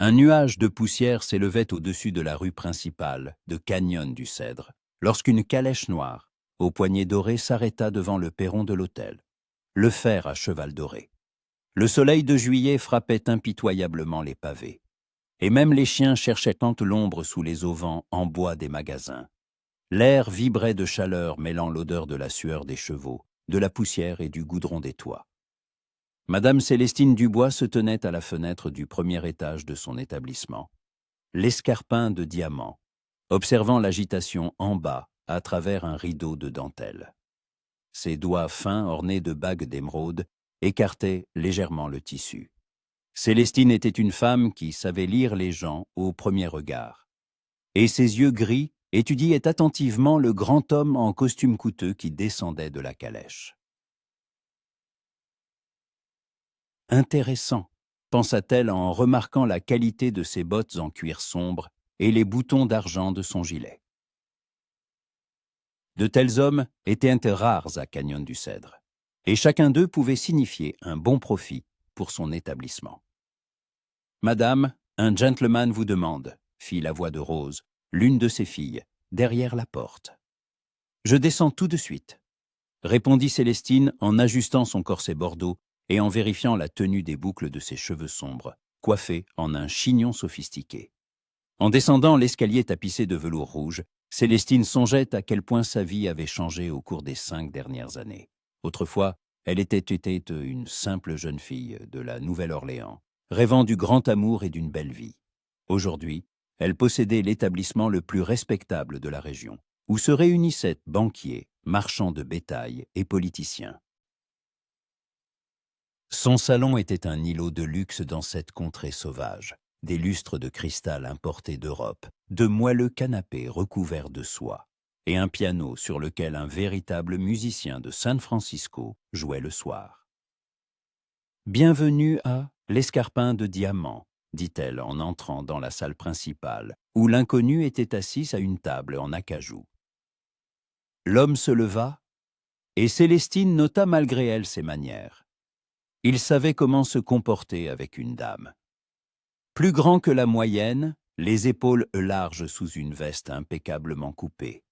Un nuage de poussière s'élevait au-dessus de la rue principale de Canyon du Cèdre, lorsqu'une calèche noire, aux poignées dorées, s'arrêta devant le perron de l'hôtel, le fer à cheval doré. Le soleil de juillet frappait impitoyablement les pavés, et même les chiens cherchaient tant l'ombre sous les auvents en bois des magasins. L'air vibrait de chaleur mêlant l'odeur de la sueur des chevaux, de la poussière et du goudron des toits. Madame Célestine Dubois se tenait à la fenêtre du premier étage de son établissement, l'escarpin de diamant, observant l'agitation en bas à travers un rideau de dentelle. Ses doigts fins ornés de bagues d'émeraude écartaient légèrement le tissu. Célestine était une femme qui savait lire les gens au premier regard, et ses yeux gris étudiaient attentivement le grand homme en costume coûteux qui descendait de la calèche. Intéressant, pensa-t-elle en remarquant la qualité de ses bottes en cuir sombre et les boutons d'argent de son gilet. De tels hommes étaient rares à Canyon du Cèdre, et chacun d'eux pouvait signifier un bon profit pour son établissement. « Madame, un gentleman vous demande », fit la voix de Rose, l'une de ses filles, derrière la porte. « Je descends tout de suite », répondit Célestine en ajustant son corset bordeaux et en vérifiant la tenue des boucles de ses cheveux sombres, coiffés en un chignon sophistiqué. En descendant l'escalier tapissé de velours rouge, Célestine songeait à quel point sa vie avait changé au cours des 5 dernières années. Autrefois, elle était une simple jeune fille de la Nouvelle-Orléans, rêvant du grand amour et d'une belle vie. Aujourd'hui, elle possédait l'établissement le plus respectable de la région, où se réunissaient banquiers, marchands de bétail et politiciens. Son salon était un îlot de luxe dans cette contrée sauvage. Des lustres de cristal importés d'Europe, de moelleux canapés recouverts de soie, et un piano sur lequel un véritable musicien de San Francisco jouait le soir. « Bienvenue à l'Escarpin de Diamant », dit-elle en entrant dans la salle principale, où l'inconnu était assis à une table en acajou. L'homme se leva, et Célestine nota malgré elle ses manières. Il savait comment se comporter avec une dame. Plus grand que la moyenne, les épaules larges sous une veste impeccablement coupée.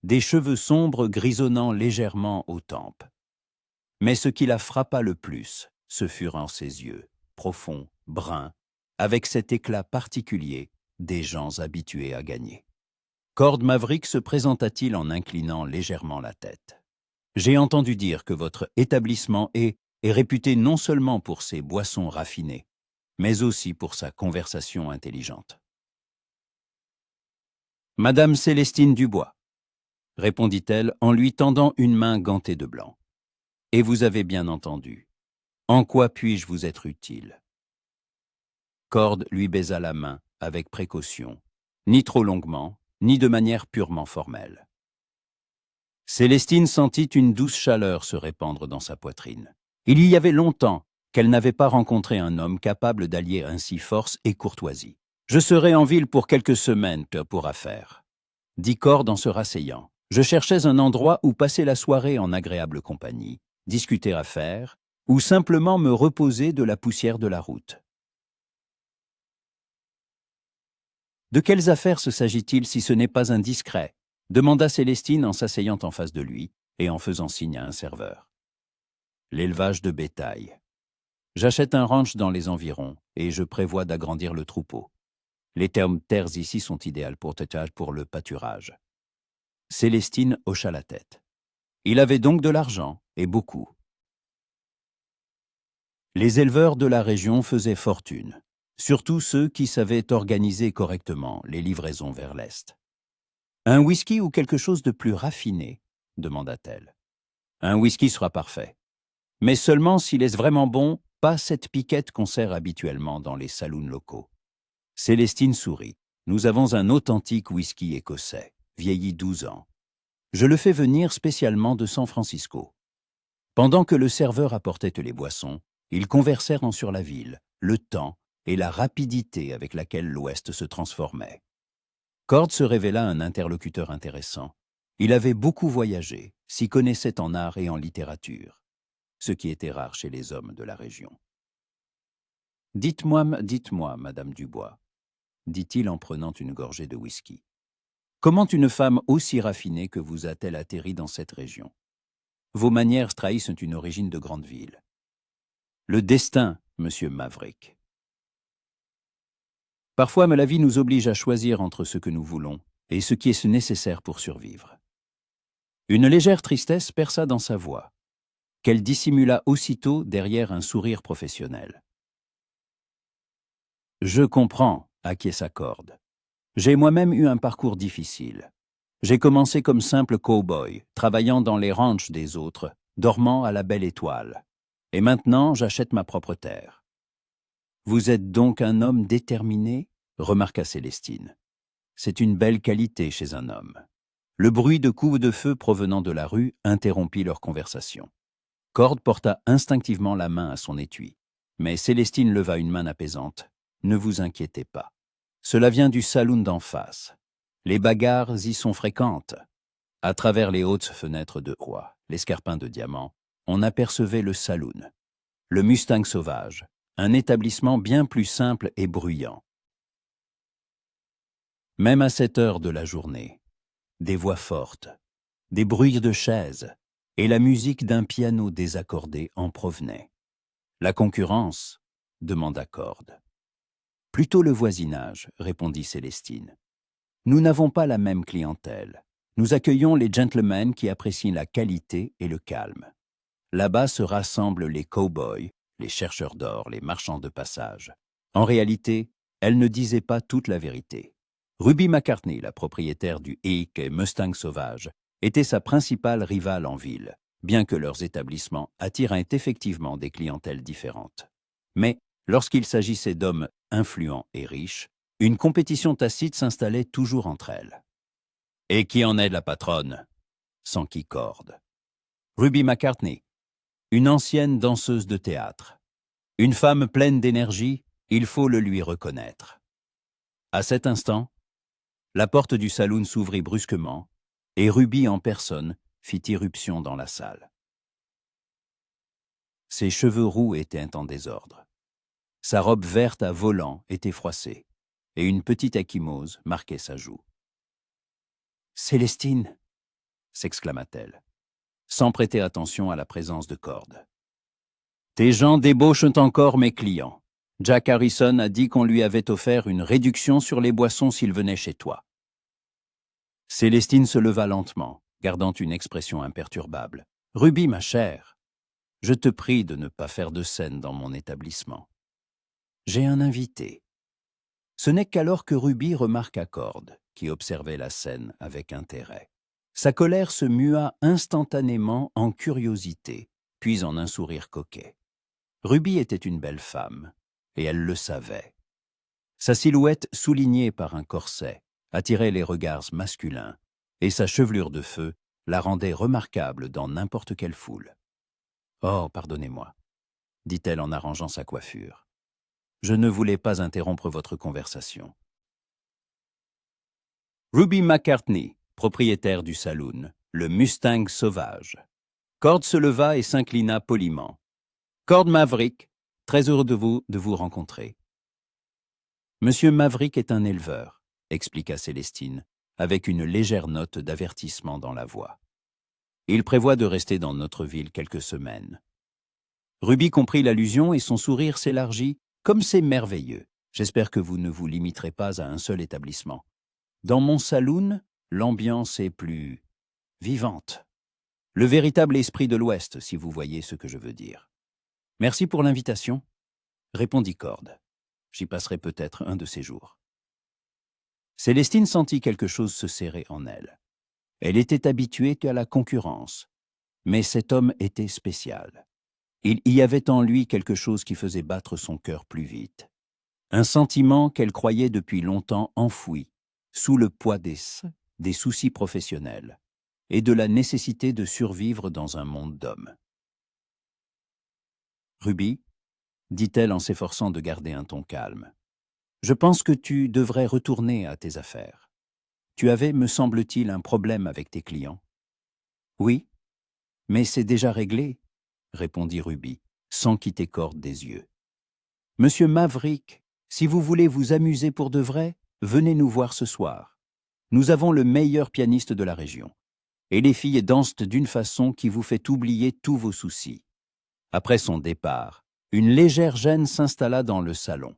Des cheveux sombres grisonnant légèrement aux tempes. Mais ce qui la frappa le plus, ce furent ses yeux, profonds, bruns, avec cet éclat particulier des gens habitués à gagner. Cord Maverick se présenta-t-il en inclinant légèrement la tête. « J'ai entendu dire que votre établissement est réputé non seulement pour ses boissons raffinées, mais aussi pour sa conversation intelligente. »« Madame Célestine Dubois, » répondit-elle en lui tendant une main gantée de blanc. « Et vous avez bien entendu. En quoi puis-je vous être utile ?» Cord lui baisa la main avec précaution, ni trop longuement, ni de manière purement formelle. Célestine sentit une douce chaleur se répandre dans sa poitrine. Il y avait longtemps qu'elle n'avait pas rencontré un homme capable d'allier ainsi force et courtoisie. « Je serai en ville pour quelques semaines pour affaires, » dit Cord en se rasseyant. « Je cherchais un endroit où passer la soirée en agréable compagnie, discuter affaires, ou simplement me reposer de la poussière de la route. » « De quelles affaires se s'agit-il si ce n'est pas indiscret ?» demanda Célestine en s'asseyant en face de lui et en faisant signe à un serveur. « L'élevage de bétail. J'achète un ranch dans les environs et je prévois d'agrandir le troupeau. Les terres ici sont idéales pour le pâturage. » Célestine hocha la tête. Il avait donc de l'argent, et beaucoup. Les éleveurs de la région faisaient fortune, surtout ceux qui savaient organiser correctement les livraisons vers l'Est. « Un whisky ou quelque chose de plus raffiné ?» demanda-t-elle. « Un whisky sera parfait. Mais seulement s'il est vraiment bon, pas cette piquette qu'on sert habituellement dans les saloons locaux. » Célestine sourit. « Nous avons un authentique whisky écossais, vieilli 12 ans. Je le fais venir spécialement de San Francisco. » Pendant que le serveur apportait les boissons, ils conversèrent sur la ville, le temps et la rapidité avec laquelle l'Ouest se transformait. Cord se révéla un interlocuteur intéressant. Il avait beaucoup voyagé, s'y connaissait en art et en littérature, ce qui était rare chez les hommes de la région. Dites-moi, Madame Dubois, dit-il en prenant une gorgée de whisky. Comment une femme aussi raffinée que vous a-t-elle atterri dans cette région? Vos manières trahissent une origine de grande ville. Le destin, monsieur Maverick. Parfois, la vie nous oblige à choisir entre ce que nous voulons et ce qui est nécessaire pour survivre. Une légère tristesse perça dans sa voix, qu'elle dissimula aussitôt derrière un sourire professionnel. Je comprends, acquiesça Cord. J'ai moi-même eu un parcours difficile. J'ai commencé comme simple cow-boy, travaillant dans les ranchs des autres, dormant à la belle étoile. Et maintenant, j'achète ma propre terre. Vous êtes donc un homme déterminé, remarqua Célestine. C'est une belle qualité chez un homme. Le bruit de coups de feu provenant de la rue interrompit leur conversation. Cord porta instinctivement la main à son étui. Mais Célestine leva une main apaisante. Ne vous inquiétez pas. Cela vient du saloon d'en face. Les bagarres y sont fréquentes. À travers les hautes fenêtres de Roi, l'escarpin de diamant, on apercevait le saloon. Le Mustang sauvage, un établissement bien plus simple et bruyant. Même à cette heure de la journée, des voix fortes, des bruits de chaises et la musique d'un piano désaccordé en provenaient. La concurrence, demanda Cord. Plutôt le voisinage, répondit Célestine. Nous n'avons pas la même clientèle. Nous accueillons les gentlemen qui apprécient la qualité et le calme. Là-bas se rassemblent les cow-boys, les chercheurs d'or, les marchands de passage. En réalité, elle ne disait pas toute la vérité. Ruby McCartney, la propriétaire du Hick et Mustang Sauvage, était sa principale rivale en ville, bien que leurs établissements attiraient effectivement des clientèles différentes. Mais lorsqu'il s'agissait d'hommes influents et riches, une compétition tacite s'installait toujours entre elles. « Et qui en est la patronne ?» s'enquit Cord. « Ruby McCartney, une ancienne danseuse de théâtre. Une femme pleine d'énergie, il faut le lui reconnaître. » À cet instant, la porte du saloon s'ouvrit brusquement et Ruby en personne fit irruption dans la salle. Ses cheveux roux étaient en désordre. Sa robe verte à volants était froissée et une petite ecchymose marquait sa joue. « Célestine !» s'exclama-t-elle, sans prêter attention à la présence de Cord. « Tes gens débauchent encore mes clients. Jack Harrison a dit qu'on lui avait offert une réduction sur les boissons s'il venait chez toi. » Célestine se leva lentement, gardant une expression imperturbable. « Ruby, ma chère, je te prie de ne pas faire de scène dans mon établissement. J'ai un invité. » Ce n'est qu'alors que Ruby remarqua Cord, qui observait la scène avec intérêt. Sa colère se mua instantanément en curiosité, puis en un sourire coquet. Ruby était une belle femme, et elle le savait. Sa silhouette, soulignée par un corset, attirait les regards masculins, et sa chevelure de feu la rendait remarquable dans n'importe quelle foule. « Oh, pardonnez-moi, » dit-elle en arrangeant sa coiffure. Je ne voulais pas interrompre votre conversation. Ruby McCartney, propriétaire du saloon, le Mustang Sauvage. Cord se leva et s'inclina poliment. Cord Maverick, très heureux de vous rencontrer. Monsieur Maverick est un éleveur, expliqua Célestine, avec une légère note d'avertissement dans la voix. Il prévoit de rester dans notre ville quelques semaines. Ruby comprit l'allusion et son sourire s'élargit. Comme c'est merveilleux, j'espère que vous ne vous limiterez pas à un seul établissement. Dans mon saloon, l'ambiance est plus vivante. Le véritable esprit de l'Ouest, si vous voyez ce que je veux dire. Merci pour l'invitation, répondit Cord. J'y passerai peut-être un de ces jours. Célestine sentit quelque chose se serrer en elle. Elle était habituée à la concurrence, mais cet homme était spécial. Il y avait en lui quelque chose qui faisait battre son cœur plus vite. Un sentiment qu'elle croyait depuis longtemps enfoui, sous le poids des soucis professionnels et de la nécessité de survivre dans un monde d'hommes. « Ruby, » dit-elle en s'efforçant de garder un ton calme, « je pense que tu devrais retourner à tes affaires. Tu avais, me semble-t-il, un problème avec tes clients. »« Oui, mais c'est déjà réglé, » répondit Ruby, sans quitter Cord des yeux. Monsieur Maverick, si vous voulez vous amuser pour de vrai, venez nous voir ce soir. Nous avons le meilleur pianiste de la région. Et les filles dansent d'une façon qui vous fait oublier tous vos soucis. » Après son départ, une légère gêne s'installa dans le salon.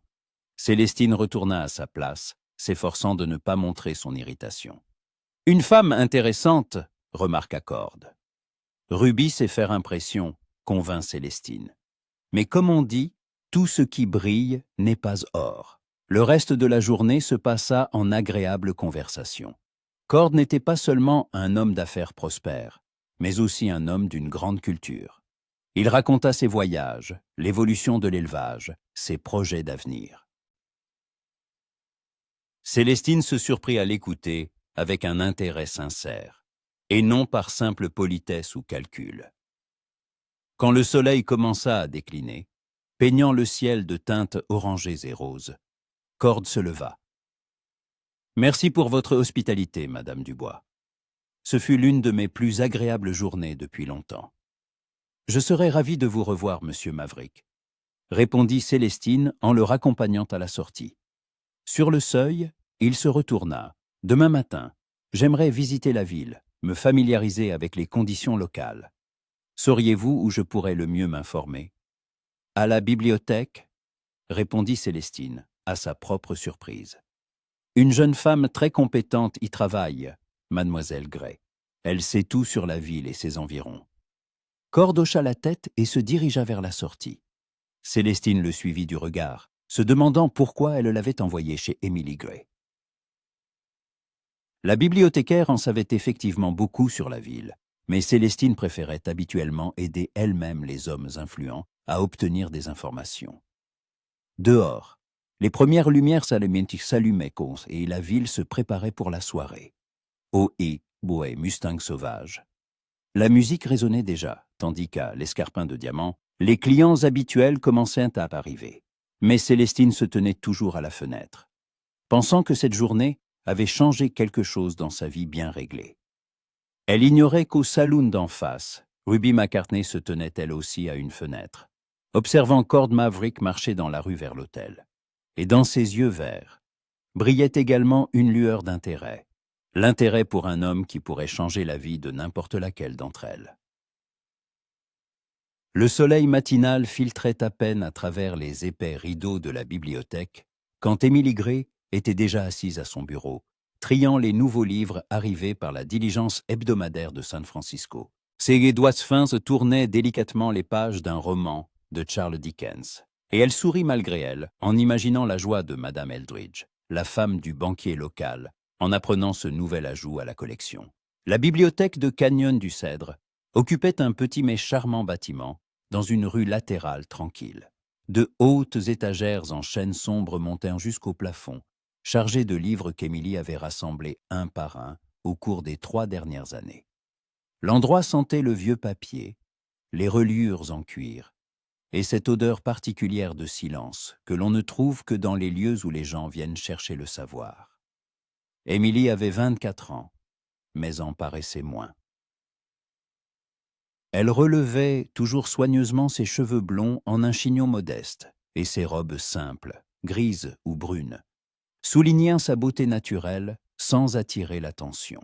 Célestine retourna à sa place, s'efforçant de ne pas montrer son irritation. « Une femme intéressante, » remarqua Cord. « Ruby sait faire impression, » convint Célestine. « Mais comme on dit, tout ce qui brille n'est pas or. » Le reste de la journée se passa en agréable conversation. Cord n'était pas seulement un homme d'affaires prospère, mais aussi un homme d'une grande culture. Il raconta ses voyages, l'évolution de l'élevage, ses projets d'avenir. Célestine se surprit à l'écouter avec un intérêt sincère, et non par simple politesse ou calcul. Quand le soleil commença à décliner, peignant le ciel de teintes orangées et roses, Cord se leva. « Merci pour votre hospitalité, Madame Dubois. Ce fut l'une de mes plus agréables journées depuis longtemps. »« Je serais ravi de vous revoir, Monsieur Maverick, » répondit Célestine en le raccompagnant à la sortie. Sur le seuil, il se retourna. « Demain matin, j'aimerais visiter la ville, me familiariser avec les conditions locales. Sauriez-vous où je pourrais le mieux m'informer ?»« À la bibliothèque ?» répondit Célestine, à sa propre surprise. « Une jeune femme très compétente y travaille, Mademoiselle Gray. Elle sait tout sur la ville et ses environs. » Cord hocha la tête et se dirigea vers la sortie. Célestine le suivit du regard, se demandant pourquoi elle l'avait envoyé chez Emily Gray. La bibliothécaire en savait effectivement beaucoup sur la ville, mais Célestine préférait habituellement aider elle-même les hommes influents à obtenir des informations. Dehors, les premières lumières s'allumaient et la ville se préparait pour la soirée. Ohé, bouet, Mustang sauvage. La musique résonnait déjà, tandis qu'à l'Escarpin de Diamant, les clients habituels commençaient à arriver. Mais Célestine se tenait toujours à la fenêtre, pensant que cette journée avait changé quelque chose dans sa vie bien réglée. Elle ignorait qu'au saloon d'en face, Ruby McCartney se tenait elle aussi à une fenêtre, observant Cord Maverick marcher dans la rue vers l'hôtel. Et dans ses yeux verts, brillait également une lueur d'intérêt, l'intérêt pour un homme qui pourrait changer la vie de n'importe laquelle d'entre elles. Le soleil matinal filtrait à peine à travers les épais rideaux de la bibliothèque quand Emily Gray était déjà assise à son bureau, triant les nouveaux livres arrivés par la diligence hebdomadaire de San Francisco. Ses doigts fins se tournaient délicatement les pages d'un roman de Charles Dickens, et elle sourit malgré elle en imaginant la joie de Madame Eldridge, la femme du banquier local, en apprenant ce nouvel ajout à la collection. La bibliothèque de Canyon du Cèdre occupait un petit mais charmant bâtiment dans une rue latérale tranquille. De hautes étagères en chêne sombre montèrent jusqu'au plafond, chargées de livres qu'Émilie avait rassemblés un par un au cours des 3 dernières années. L'endroit sentait le vieux papier, les reliures en cuir, et cette odeur particulière de silence que l'on ne trouve que dans les lieux où les gens viennent chercher le savoir. Émilie avait 24 ans, mais en paraissait moins. Elle relevait toujours soigneusement ses cheveux blonds en un chignon modeste et ses robes simples, grises ou brunes, soulignant sa beauté naturelle sans attirer l'attention.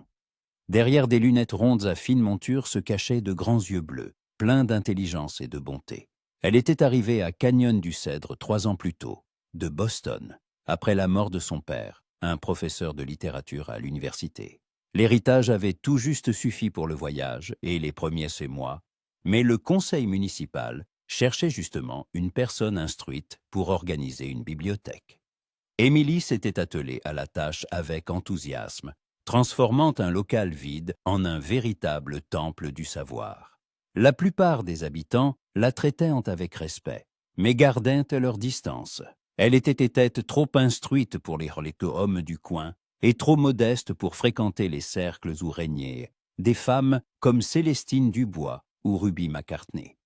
Derrière des lunettes rondes à fine monture se cachaient de grands yeux bleus, pleins d'intelligence et de bonté. Elle était arrivée à Canyon du Cèdre 3 ans plus tôt, de Boston, après la mort de son père, un professeur de littérature à l'université. L'héritage avait tout juste suffi pour le voyage et les premiers 6 mois, mais le conseil municipal cherchait justement une personne instruite pour organiser une bibliothèque. Émilie s'était attelée à la tâche avec enthousiasme, transformant un local vide en un véritable temple du savoir. La plupart des habitants la traitaient avec respect, mais gardaient leur distance. Elle était trop instruite pour les hommes du coin et trop modeste pour fréquenter les cercles où régnaient des femmes comme Célestine Dubois ou Ruby McCartney.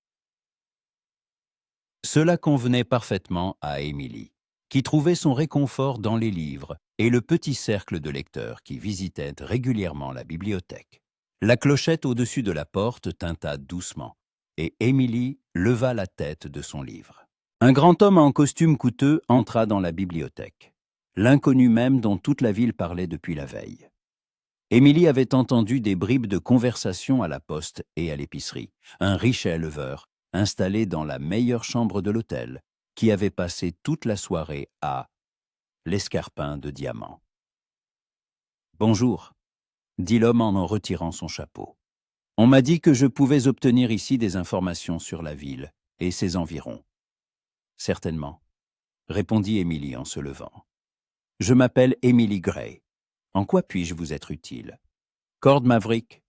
Cela convenait parfaitement à Émilie, qui trouvait son réconfort dans les livres et le petit cercle de lecteurs qui visitaient régulièrement la bibliothèque. La clochette au-dessus de la porte tinta doucement, et Émilie leva la tête de son livre. Un grand homme en costume coûteux entra dans la bibliothèque, l'inconnu même dont toute la ville parlait depuis la veille. Émilie avait entendu des bribes de conversation à la poste et à l'épicerie. Un riche éleveur, installé dans la meilleure chambre de l'hôtel, qui avait passé toute la soirée à l'Escarpin de Diamant. « Bonjour », dit l'homme en retirant son chapeau. « On m'a dit que je pouvais obtenir ici des informations sur la ville et ses environs. »« Certainement, » répondit Émilie en se levant. « Je m'appelle Emily Gray. En quoi puis-je vous être utile ? Cord Maverick.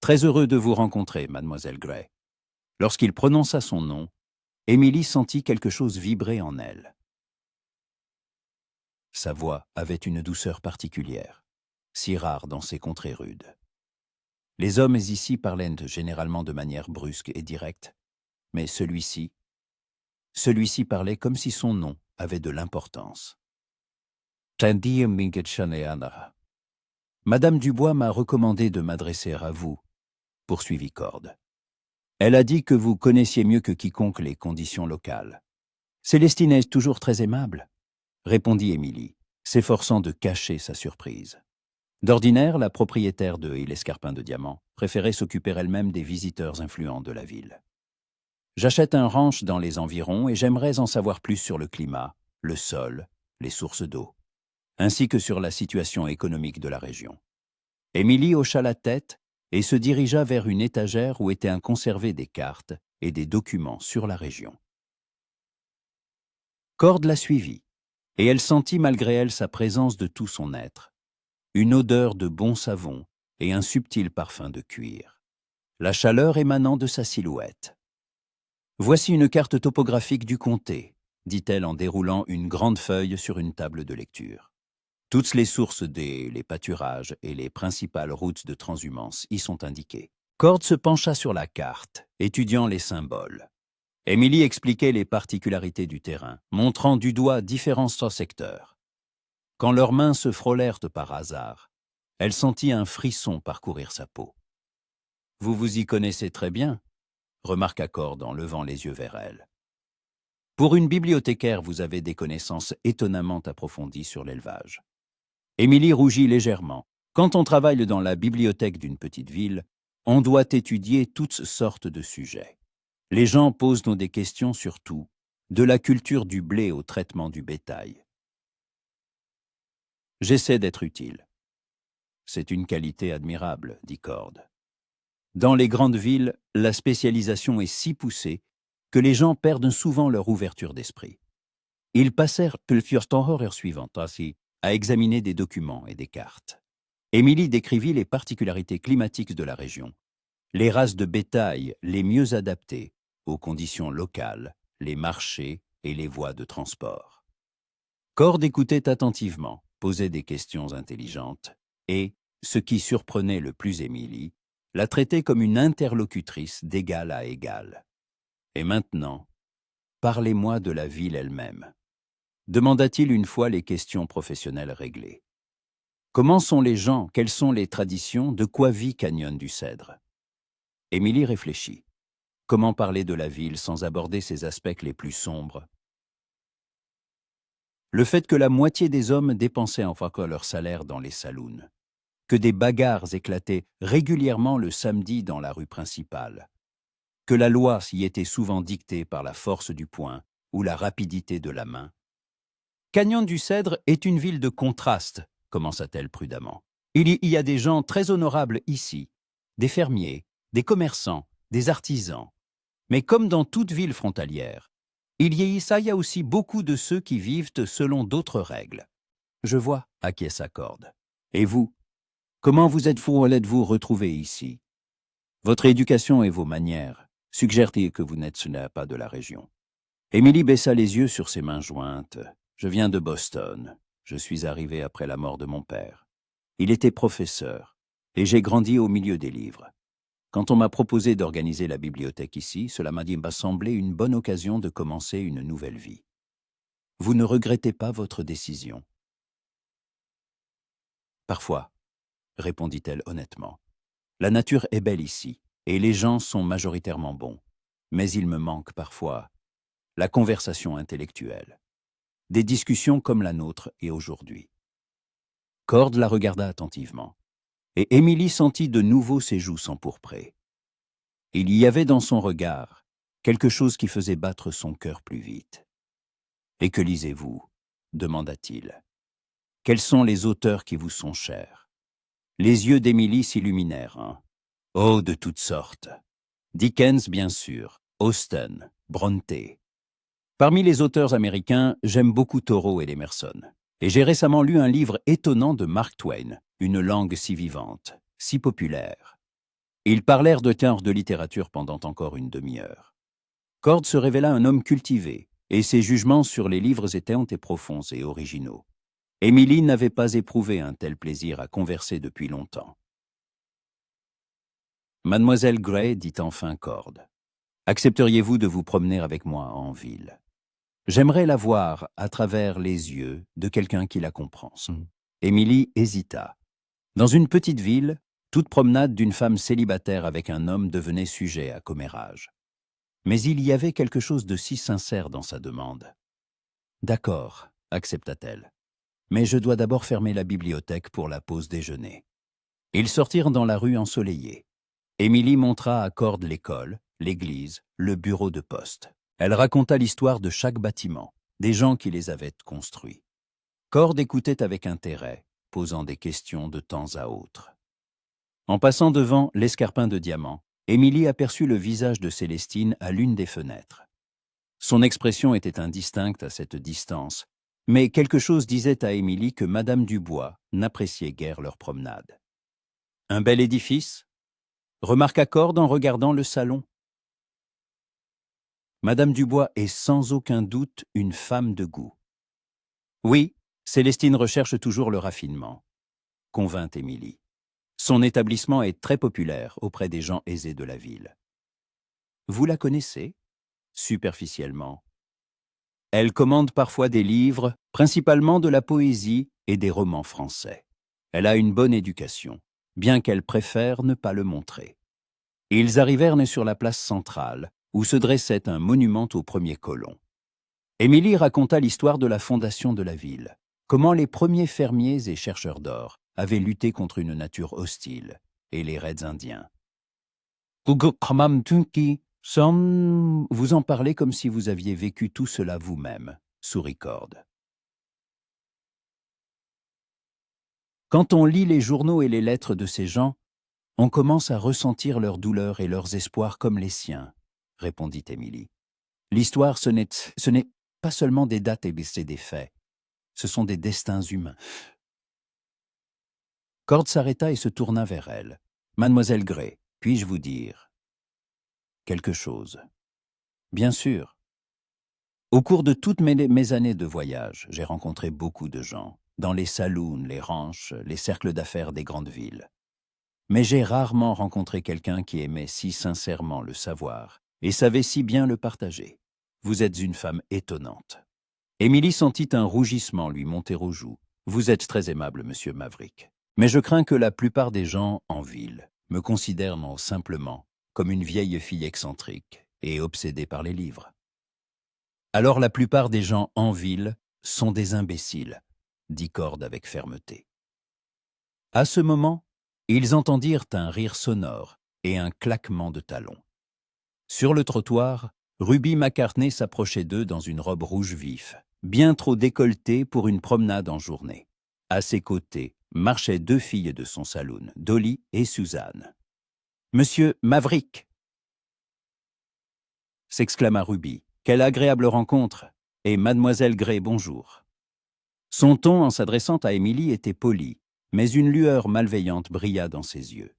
Très heureux de vous rencontrer, mademoiselle Gray. » Lorsqu'il prononça son nom, Émilie sentit quelque chose vibrer en elle. Sa voix avait une douceur particulière, si rare dans ces contrées rudes. Les hommes ici parlaient généralement de manière brusque et directe, mais celui-ci parlait comme si son nom avait de l'importance. Madame Dubois m'a recommandé de m'adresser à vous, poursuivit Cord. Elle a dit que vous connaissiez mieux que quiconque les conditions locales. Célestine est toujours très aimable, répondit Émilie, s'efforçant de cacher sa surprise. D'ordinaire, la propriétaire de l'Escarpin de Diamant préférait s'occuper elle-même des visiteurs influents de la ville. J'achète un ranch dans les environs et j'aimerais en savoir plus sur le climat, le sol, les sources d'eau, ainsi que sur la situation économique de la région. Émilie hocha la tête et se dirigea vers une étagère où étaient conservées des cartes et des documents sur la région. Cord la suivit, et elle sentit malgré elle sa présence de tout son être, une odeur de bon savon et un subtil parfum de cuir, la chaleur émanant de sa silhouette. « Voici une carte topographique du comté, » dit-elle en déroulant une grande feuille sur une table de lecture. Toutes les sources d'eau, les pâturages et les principales routes de transhumance y sont indiquées. Cord se pencha sur la carte, étudiant les symboles. Émilie expliquait les particularités du terrain, montrant du doigt différents secteurs. Quand leurs mains se frôlèrent par hasard, elle sentit un frisson parcourir sa peau. « Vous vous y connaissez très bien », remarqua Cord en levant les yeux vers elle. « Pour une bibliothécaire, vous avez des connaissances étonnamment approfondies sur l'élevage. » Émilie rougit légèrement. Quand on travaille dans la bibliothèque d'une petite ville, on doit étudier toutes sortes de sujets. Les gens posent nous des questions sur tout, de la culture du blé au traitement du bétail. J'essaie d'être utile. C'est une qualité admirable, dit Cord. Dans les grandes villes, la spécialisation est si poussée que les gens perdent souvent leur ouverture d'esprit. Ils passèrent plusieurs heures suivantes à examiner des documents et des cartes. Émilie décrivit les particularités climatiques de la région, les races de bétail les mieux adaptées aux conditions locales, les marchés et les voies de transport. Cord écoutait attentivement, posait des questions intelligentes et, ce qui surprenait le plus Émilie, la traitait comme une interlocutrice d'égal à égal. « Et maintenant, parlez-moi de la ville elle-même », demanda-t-il une fois les questions professionnelles réglées. « Comment sont les gens, quelles sont les traditions, de quoi vit Canyon du Cèdre ?» Émilie réfléchit. Comment parler de la ville sans aborder ses aspects les plus sombres? Le fait que la moitié des hommes dépensaient enfin leur salaire dans les saloons, que des bagarres éclataient régulièrement le samedi dans la rue principale, que la loi y était souvent dictée par la force du poing ou la rapidité de la main. Canyon du Cèdre est une ville de contraste, commença-t-elle prudemment. Il y a des gens très honorables ici, des fermiers, des commerçants, des artisans. Mais comme dans toute ville frontalière, il y a aussi beaucoup de ceux qui vivent selon d'autres règles. Je vois, acquiesça Cord. Et vous, comment allez-vous retrouver ici? Votre éducation et vos manières suggèrent que vous n'êtes pas de la région. Émilie baissa les yeux sur ses mains jointes. Je viens de Boston. Je suis arrivé après la mort de mon père. Il était professeur, et j'ai grandi au milieu des livres. Quand on m'a proposé d'organiser la bibliothèque ici, cela m'a semblé une bonne occasion de commencer une nouvelle vie. Vous ne regrettez pas votre décision? Parfois, répondit-elle honnêtement. La nature est belle ici, et les gens sont majoritairement bons. Mais il me manque parfois la conversation intellectuelle. Des discussions comme la nôtre et aujourd'hui. Cord la regarda attentivement, et Émilie sentit de nouveau ses joues s'empourprer. Il y avait dans son regard quelque chose qui faisait battre son cœur plus vite. « Et que lisez-vous » demanda-t-il. « Quels sont les auteurs qui vous sont chers ?» Les yeux d'Émilie s'illuminèrent. « Oh, de toutes sortes. Dickens, bien sûr, Austen, Brontë. Parmi les auteurs américains, j'aime beaucoup Thoreau et Emerson. Et j'ai récemment lu un livre étonnant de Mark Twain, une langue si vivante, si populaire. » Ils parlèrent de genres de littérature pendant encore une demi-heure. Cord se révéla un homme cultivé, et ses jugements sur les livres étaient profonds et originaux. Émilie n'avait pas éprouvé un tel plaisir à converser depuis longtemps. Mademoiselle Gray, dit enfin Cord, accepteriez-vous de vous promener avec moi en ville? J'aimerais la voir à travers les yeux de quelqu'un qui la comprend. Émilie hésita. Dans une petite ville, toute promenade d'une femme célibataire avec un homme devenait sujet à commérage. Mais il y avait quelque chose de si sincère dans sa demande. « D'accord, » accepta-t-elle. « Mais je dois d'abord fermer la bibliothèque pour la pause déjeuner. » Ils sortirent dans la rue ensoleillée. Émilie montra à Cord l'école, l'église, le bureau de poste. Elle raconta l'histoire de chaque bâtiment, des gens qui les avaient construits. Cord écoutait avec intérêt, posant des questions de temps à autre. En passant devant l'escarpin de diamant, Émilie aperçut le visage de Célestine à l'une des fenêtres. Son expression était indistincte à cette distance, mais quelque chose disait à Émilie que Madame Dubois n'appréciait guère leur promenade. « Un bel édifice » remarqua Cord en regardant le salon. Madame Dubois est sans aucun doute une femme de goût. Oui, Célestine recherche toujours le raffinement, convint Émilie. Son établissement est très populaire auprès des gens aisés de la ville. Vous la connaissez? Superficiellement. Elle commande parfois des livres, principalement de la poésie et des romans français. Elle a une bonne éducation, bien qu'elle préfère ne pas le montrer. Ils arrivèrent sur la place centrale, où se dressait un monument aux premiers colons. Émilie raconta l'histoire de la fondation de la ville, comment les premiers fermiers et chercheurs d'or avaient lutté contre une nature hostile et les raids indiens. Vous en parlez comme si vous aviez vécu tout cela vous-même, sourit Cord. Quand on lit les journaux et les lettres de ces gens, on commence à ressentir leurs douleurs et leurs espoirs comme les siens, répondit Émilie. L'histoire, ce n'est pas seulement des dates et des faits, ce sont des destins humains. Cord s'arrêta et se tourna vers elle. « Mademoiselle Gray, puis-je vous dire quelque chose ?»« Bien sûr. Au cours de toutes mes années de voyage, j'ai rencontré beaucoup de gens, dans les saloons, les ranchs, les cercles d'affaires des grandes villes. Mais j'ai rarement rencontré quelqu'un qui aimait si sincèrement le savoir et savait si bien le partager. Vous êtes une femme étonnante. » Émilie sentit un rougissement lui monter aux joues. « Vous êtes très aimable, monsieur Maverick. Mais je crains que la plupart des gens en ville me considèrent non simplement comme une vieille fille excentrique et obsédée par les livres. Alors la plupart des gens en ville sont des imbéciles, dit Cord avec fermeté. » À ce moment, ils entendirent un rire sonore et un claquement de talons. Sur le trottoir, Ruby McCartney s'approchait d'eux dans une robe rouge vif, bien trop décolletée pour une promenade en journée. À ses côtés marchaient deux filles de son saloon, Dolly et Suzanne. « Monsieur Maverick !» s'exclama Ruby. « Quelle agréable rencontre ! Et Mademoiselle Gray, bonjour. » Son ton, en s'adressant à Émilie, était poli, mais une lueur malveillante brilla dans ses yeux.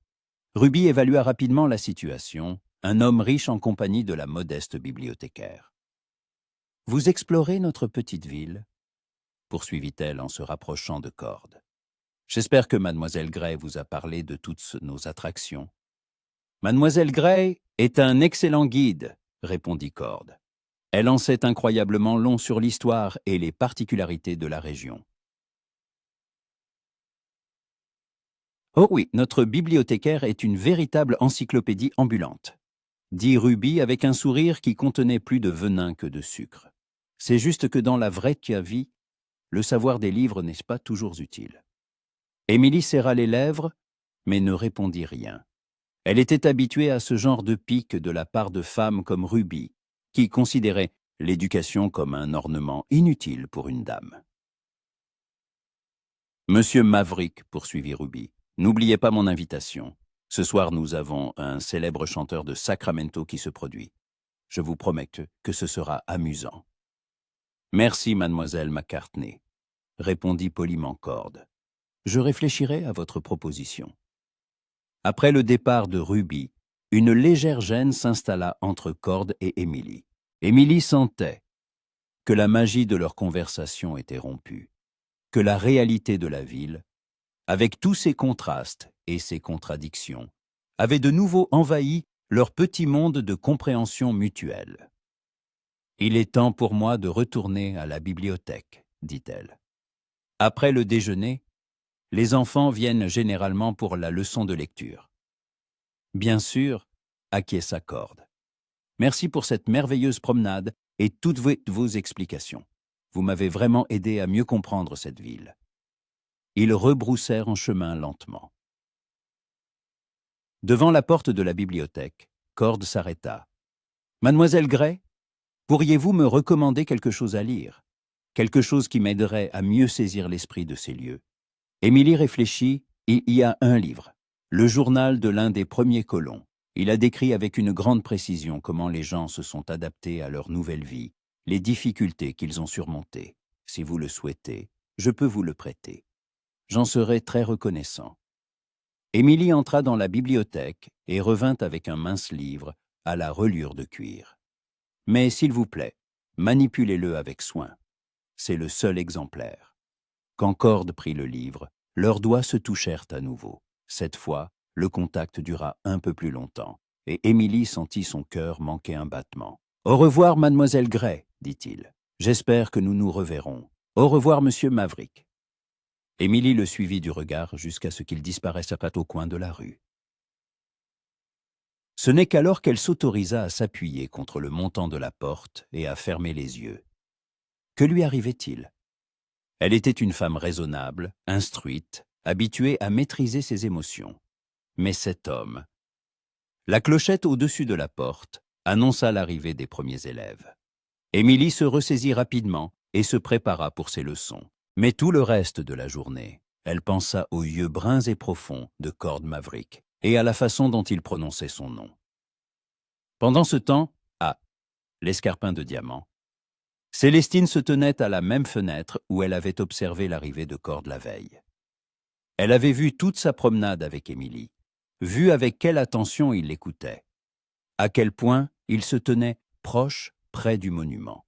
Ruby évalua rapidement la situation, un homme riche en compagnie de la modeste bibliothécaire. « Vous explorez notre petite ville ?» poursuivit-elle en se rapprochant de Cord. « J'espère que Mademoiselle Gray vous a parlé de toutes nos attractions. »« Mademoiselle Gray est un excellent guide, » répondit Cord. « Elle en sait incroyablement long sur l'histoire et les particularités de la région. »« Oh oui, notre bibliothécaire est une véritable encyclopédie ambulante. » dit Ruby avec un sourire qui contenait plus de venin que de sucre. C'est juste que dans la vraie vie, le savoir des livres n'est pas toujours utile. Émilie serra les lèvres, mais ne répondit rien. Elle était habituée à ce genre de pique de la part de femmes comme Ruby, qui considéraient l'éducation comme un ornement inutile pour une dame. Monsieur Maverick, poursuivit Ruby, n'oubliez pas mon invitation. Ce soir, nous avons un célèbre chanteur de Sacramento qui se produit. Je vous promets que ce sera amusant. Merci, mademoiselle McCartney, répondit poliment Cord. Je réfléchirai à votre proposition. Après le départ de Ruby, une légère gêne s'installa entre Cord et Émilie. Émilie sentait que la magie de leur conversation était rompue, que la réalité de la ville, avec tous ses contrastes et ses contradictions, avait de nouveau envahi leur petit monde de compréhension mutuelle. « Il est temps pour moi de retourner à la bibliothèque, dit-elle. Après le déjeuner, les enfants viennent généralement pour la leçon de lecture. Bien sûr, acquiesça Cord. Merci pour cette merveilleuse promenade et toutes vos explications. Vous m'avez vraiment aidé à mieux comprendre cette ville. Ils rebroussèrent en chemin lentement. Devant la porte de la bibliothèque, Cord s'arrêta. « Mademoiselle Gray, pourriez-vous me recommander quelque chose à lire? Quelque chose qui m'aiderait à mieux saisir l'esprit de ces lieux ?» Émilie réfléchit. Il y a un livre, le journal de l'un des premiers colons. Il a décrit avec une grande précision comment les gens se sont adaptés à leur nouvelle vie, les difficultés qu'ils ont surmontées. Si vous le souhaitez, je peux vous le prêter. J'en serai très reconnaissant. Émilie entra dans la bibliothèque et revint avec un mince livre à la reliure de cuir. Mais s'il vous plaît, manipulez-le avec soin. C'est le seul exemplaire. Quand Cord prit le livre, leurs doigts se touchèrent à nouveau. Cette fois, le contact dura un peu plus longtemps, et Émilie sentit son cœur manquer un battement. « Au revoir, mademoiselle Gray, dit-il. J'espère que nous nous reverrons. Au revoir, monsieur Maverick. » Émilie le suivit du regard jusqu'à ce qu'il disparaisse au coin de la rue. Ce n'est qu'alors qu'elle s'autorisa à s'appuyer contre le montant de la porte et à fermer les yeux. Que lui arrivait-il? Elle était une femme raisonnable, instruite, habituée à maîtriser ses émotions. Mais cet homme... La clochette au-dessus de la porte annonça l'arrivée des premiers élèves. Émilie se ressaisit rapidement et se prépara pour ses leçons. Mais tout le reste de la journée, elle pensa aux yeux bruns et profonds de Cord Maverick et à la façon dont il prononçait son nom. Pendant ce temps, à l'Escarpin de Diamant, Célestine se tenait à la même fenêtre où elle avait observé l'arrivée de Cord la veille. Elle avait vu toute sa promenade avec Émilie, vu avec quelle attention il l'écoutait, à quel point il se tenait proche, près du monument.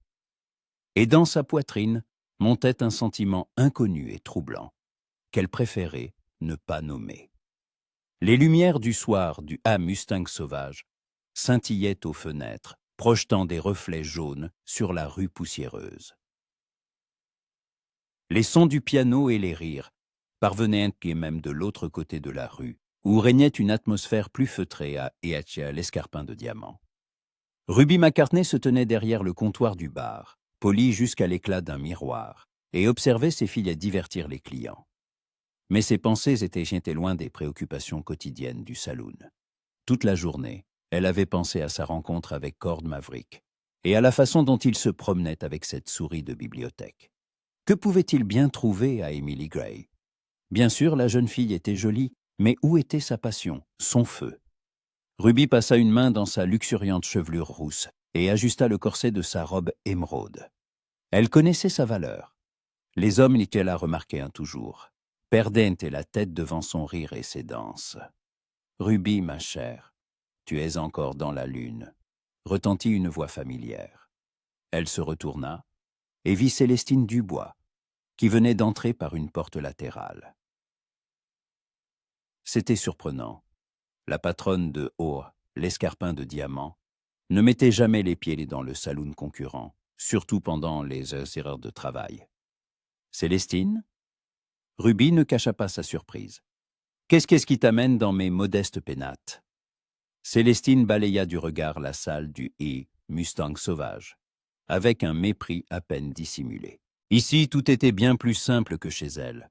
Et dans sa poitrine montait un sentiment inconnu et troublant, qu'elle préférait ne pas nommer. Les lumières du soir du Mustang sauvage scintillaient aux fenêtres, projetant des reflets jaunes sur la rue poussiéreuse. Les sons du piano et les rires parvenaient même de l'autre côté de la rue, où régnait une atmosphère plus feutrée à l'Escarpin de Diamant. Ruby McCartney se tenait derrière le comptoir du bar, polie jusqu'à l'éclat d'un miroir, et observait ses filles divertir les clients. Mais ses pensées étaient loin des préoccupations quotidiennes du saloon. Toute la journée, elle avait pensé à sa rencontre avec Cord Maverick et à la façon dont il se promenait avec cette souris de bibliothèque. Que pouvait-il bien trouver à Emily Gray? Bien sûr, la jeune fille était jolie, mais où était sa passion, son feu? Ruby passa une main dans sa luxuriante chevelure rousse et ajusta le corset de sa robe émeraude. Elle connaissait sa valeur. Les hommes lesquels la remarquaient un toujours, perdant la tête devant son rire et ses danses. « Ruby, ma chère, tu es encore dans la lune », retentit une voix familière. Elle se retourna et vit Célestine Dubois, qui venait d'entrer par une porte latérale. C'était surprenant. La patronne de l'Escarpin de Diamant, ne mettait jamais les pieds dans le saloon concurrent, surtout pendant les heures de travail. « Célestine ?» Ruby ne cacha pas sa surprise. « Qu'est-ce qui t'amène dans mes modestes pénates ?» Célestine balaya du regard la salle du Mustang sauvage, avec un mépris à peine dissimulé. Ici, tout était bien plus simple que chez elle.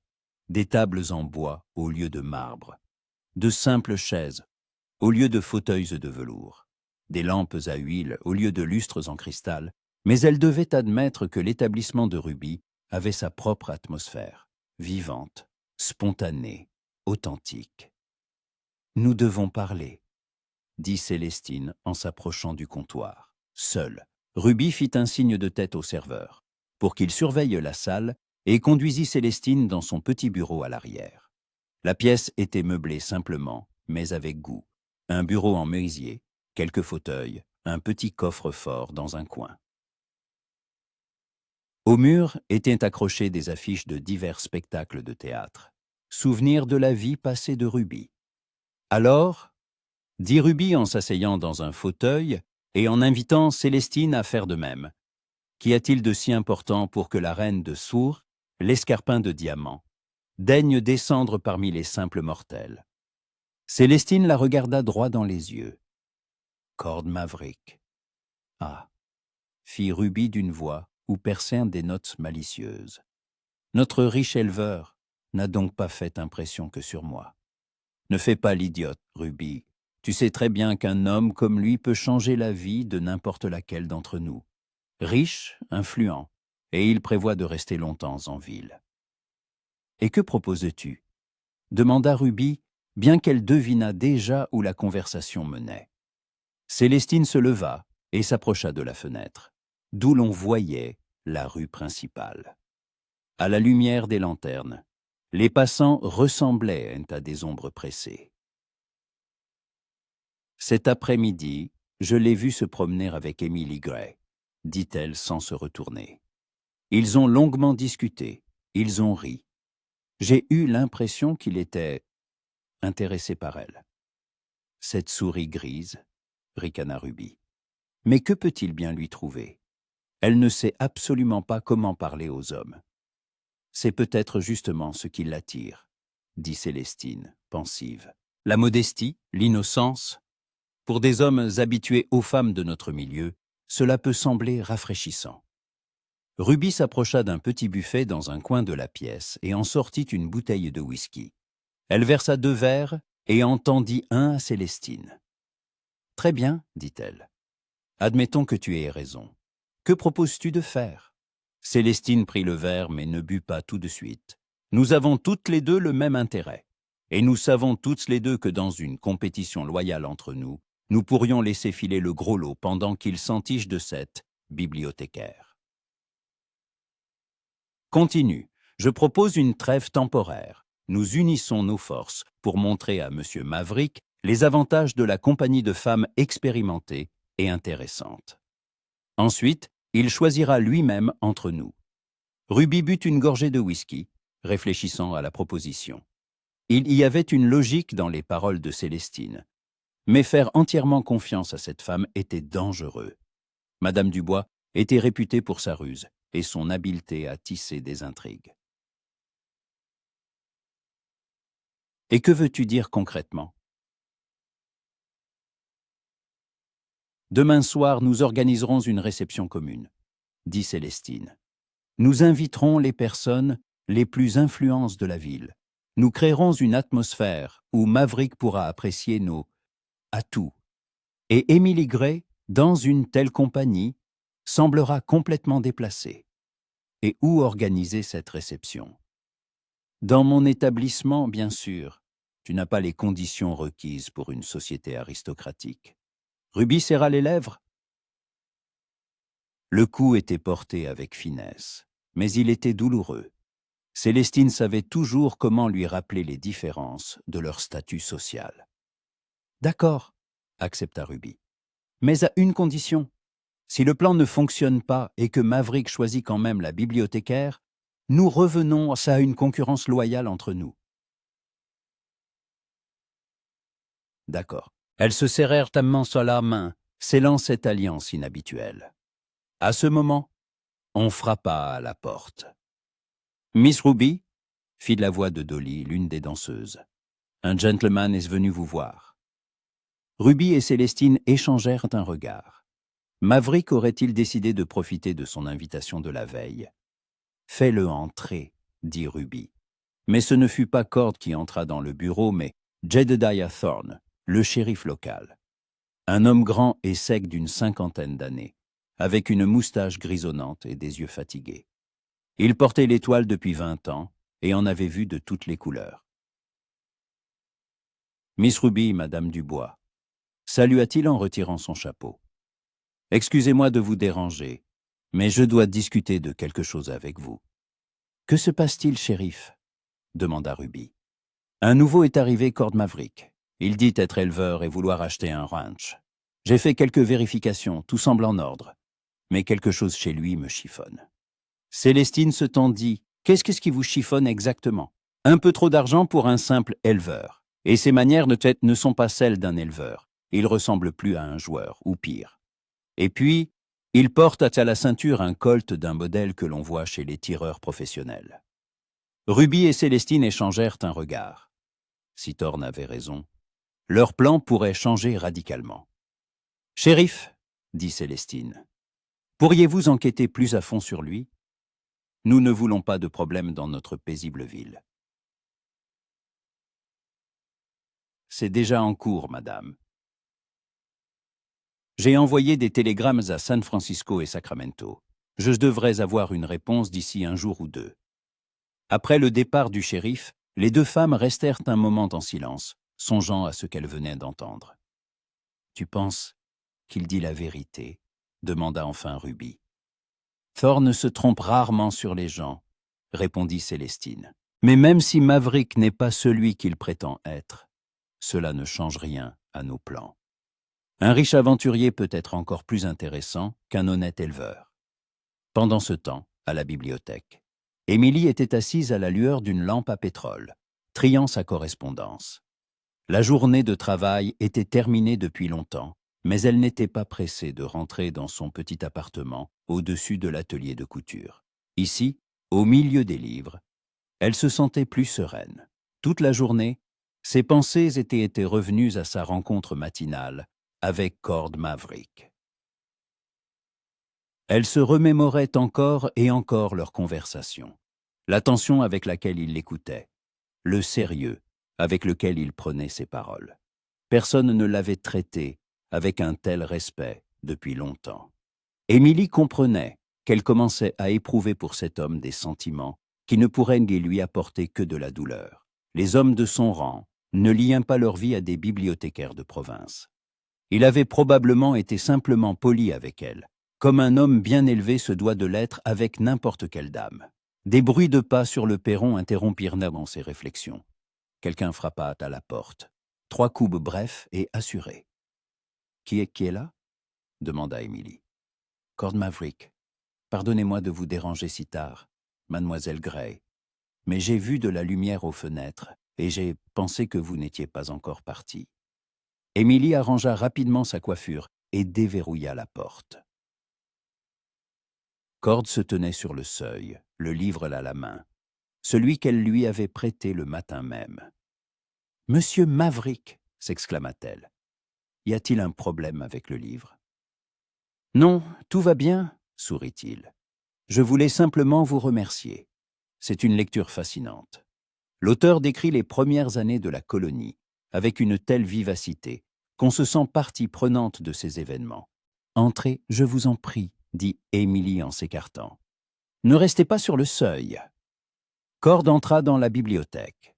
Des tables en bois au lieu de marbre, de simples chaises au lieu de fauteuils de velours, des lampes à huile au lieu de lustres en cristal, mais elle devait admettre que l'établissement de Ruby avait sa propre atmosphère, vivante, spontanée, authentique. « Nous devons parler », dit Célestine en s'approchant du comptoir. Seule, Ruby fit un signe de tête au serveur, pour qu'il surveille la salle et conduisit Célestine dans son petit bureau à l'arrière. La pièce était meublée simplement, mais avec goût. Un bureau en merisier, quelques fauteuils, un petit coffre-fort dans un coin. Au mur étaient accrochées des affiches de divers spectacles de théâtre. Souvenirs de la vie passée de Ruby. « Alors » dit Ruby en s'asseyant dans un fauteuil et en invitant Célestine à faire de même. « Qu'y a-t-il de si important pour que la reine de Sourd, l'escarpin de diamant, daigne descendre parmi les simples mortels ?» Célestine la regarda droit dans les yeux. « Cord Maverick. »« Ah » fit Ruby d'une voix où percèrent des notes malicieuses. « Notre riche éleveur n'a donc pas fait impression que sur moi. Ne fais pas l'idiote, Ruby. Tu sais très bien qu'un homme comme lui peut changer la vie de n'importe laquelle d'entre nous. Riche, influent, et il prévoit de rester longtemps en ville. »« Et que proposes-tu » demanda Ruby, bien qu'elle devinât déjà où la conversation menait. Célestine se leva et s'approcha de la fenêtre, d'où l'on voyait la rue principale. À la lumière des lanternes, les passants ressemblaient à des ombres pressées. « Cet après-midi, je l'ai vu se promener avec Emily Gray, » dit-elle sans se retourner. « Ils ont longuement discuté, ils ont ri. J'ai eu l'impression qu'il était intéressé par elle. »« Cette souris grise, » ricana Ruby. « Mais que peut-il bien lui trouver? Elle ne sait absolument pas comment parler aux hommes. »« C'est peut-être justement ce qui l'attire, » dit Célestine, pensive. « La modestie, l'innocence. Pour des hommes habitués aux femmes de notre milieu, cela peut sembler rafraîchissant. » Ruby s'approcha d'un petit buffet dans un coin de la pièce et en sortit une bouteille de whisky. Elle versa 2 verres et en tendit un à Célestine. « Très bien, dit-elle. Admettons que tu aies raison. Que proposes-tu de faire ?» Célestine prit le verre mais ne but pas tout de suite. « Nous avons toutes les deux le même intérêt. Et nous savons toutes les deux que dans une compétition loyale entre nous, nous pourrions laisser filer le gros lot pendant qu'il s'entiche de cette bibliothécaire. Continue. Je propose une trêve temporaire. Nous unissons nos forces pour montrer à M. Maverick les avantages de la compagnie de femmes expérimentées et intéressantes. Ensuite, il choisira lui-même entre nous. » Ruby but une gorgée de whisky, réfléchissant à la proposition. Il y avait une logique dans les paroles de Célestine. Mais faire entièrement confiance à cette femme était dangereux. Madame Dubois était réputée pour sa ruse et son habileté à tisser des intrigues. « Et que veux-tu dire concrètement ?»« Demain soir, nous organiserons une réception commune, » dit Célestine. « Nous inviterons les personnes les plus influentes de la ville. Nous créerons une atmosphère où Maverick pourra apprécier nos atouts. Et Emily Gray, dans une telle compagnie, semblera complètement déplacée. Et où organiser cette réception ? Dans mon établissement, bien sûr. Tu n'as pas les conditions requises pour une société aristocratique. » Ruby serra les lèvres. Le coup était porté avec finesse, mais il était douloureux. Célestine savait toujours comment lui rappeler les différences de leur statut social. « D'accord, » accepta Ruby. « Mais à une condition. Si le plan ne fonctionne pas et que Maverick choisit quand même la bibliothécaire, nous revenons à une concurrence loyale entre nous. » D'accord. Elles se serrèrent amement sur la main, scellant cette alliance inhabituelle. À ce moment, on frappa à la porte. « Miss Ruby » fit la voix de Dolly, l'une des danseuses. « Un gentleman est venu vous voir. » Ruby et Célestine échangèrent un regard. Maverick aurait-il décidé de profiter de son invitation de la veille? « Fais-le entrer, » dit Ruby. Mais ce ne fut pas Cord qui entra dans le bureau, mais Jedediah Thorne, le shérif local. Un homme grand et sec d'une 50aine d'années, avec une moustache grisonnante et des yeux fatigués. Il portait l'étoile depuis 20 ans et en avait vu de toutes les couleurs. « Miss Ruby, Madame Dubois », salua-t-il en retirant son chapeau. « Excusez-moi de vous déranger, mais je dois discuter de quelque chose avec vous. »« Que se passe-t-il, shérif ?» demanda Ruby. « Un nouveau est arrivé, Cord Maverick. Il dit être éleveur et vouloir acheter un ranch. J'ai fait quelques vérifications, tout semble en ordre. Mais quelque chose chez lui me chiffonne. » Célestine se tendit. « Qu'est-ce qui vous chiffonne exactement ? Un peu trop d'argent pour un simple éleveur. Et ses manières ne sont pas celles d'un éleveur. Il ressemble plus à un joueur, ou pire. Et puis, il porte à la ceinture un colt d'un modèle que l'on voit chez les tireurs professionnels. » Ruby et Célestine échangèrent un regard. Si Thorne avait raison, leur plan pourrait changer radicalement. « Shérif, » dit Célestine, « pourriez-vous enquêter plus à fond sur lui ? Nous ne voulons pas de problème dans notre paisible ville. »« C'est déjà en cours, madame. J'ai envoyé des télégrammes à San Francisco et Sacramento. Je devrais avoir une réponse d'ici un jour ou deux. » Après le départ du shérif, les deux femmes restèrent un moment en silence, songeant à ce qu'elles venaient d'entendre. « Tu penses qu'il dit la vérité ?» demanda enfin Ruby. « Thorne se trompe rarement sur les gens, » répondit Célestine. « Mais même si Maverick n'est pas celui qu'il prétend être, cela ne change rien à nos plans. Un riche aventurier peut être encore plus intéressant qu'un honnête éleveur. » Pendant ce temps, à la bibliothèque, Émilie était assise à la lueur d'une lampe à pétrole, triant sa correspondance. La journée de travail était terminée depuis longtemps, mais elle n'était pas pressée de rentrer dans son petit appartement au-dessus de l'atelier de couture. Ici, au milieu des livres, elle se sentait plus sereine. Toute la journée, ses pensées étaient revenues à sa rencontre matinale avec Cord Maverick. Elle se remémorait encore et encore leur conversation, l'attention avec laquelle il l'écoutait, le sérieux avec lequel il prenait ses paroles. Personne ne l'avait traité avec un tel respect depuis longtemps. Émilie comprenait qu'elle commençait à éprouver pour cet homme des sentiments qui ne pourraient lui apporter que de la douleur. Les hommes de son rang ne liaient pas leur vie à des bibliothécaires de province. Il avait probablement été simplement poli avec elle, comme un homme bien élevé se doit de l'être avec n'importe quelle dame. Des bruits de pas sur le perron interrompirent dans ses réflexions. Quelqu'un frappa à la porte. 3 coups brefs et assurés. « Qui est là ?» demanda Émilie. « Cord Maverick. Pardonnez-moi de vous déranger si tard, mademoiselle Gray, mais j'ai vu de la lumière aux fenêtres et j'ai pensé que vous n'étiez pas encore partie. » Émilie arrangea rapidement sa coiffure et déverrouilla la porte. Cord se tenait sur le seuil, le livre à la main, celui qu'elle lui avait prêté le matin même. « Monsieur Maverick !» s'exclama-t-elle. « Y a-t-il un problème avec le livre ?»« Non, tout va bien, » sourit-il. « Je voulais simplement vous remercier. C'est une lecture fascinante. L'auteur décrit les premières années de la colonie avec une telle vivacité qu'on se sent partie prenante de ces événements. « Entrez, je vous en prie, » dit Émilie en s'écartant. « Ne restez pas sur le seuil. » Cord entra dans la bibliothèque.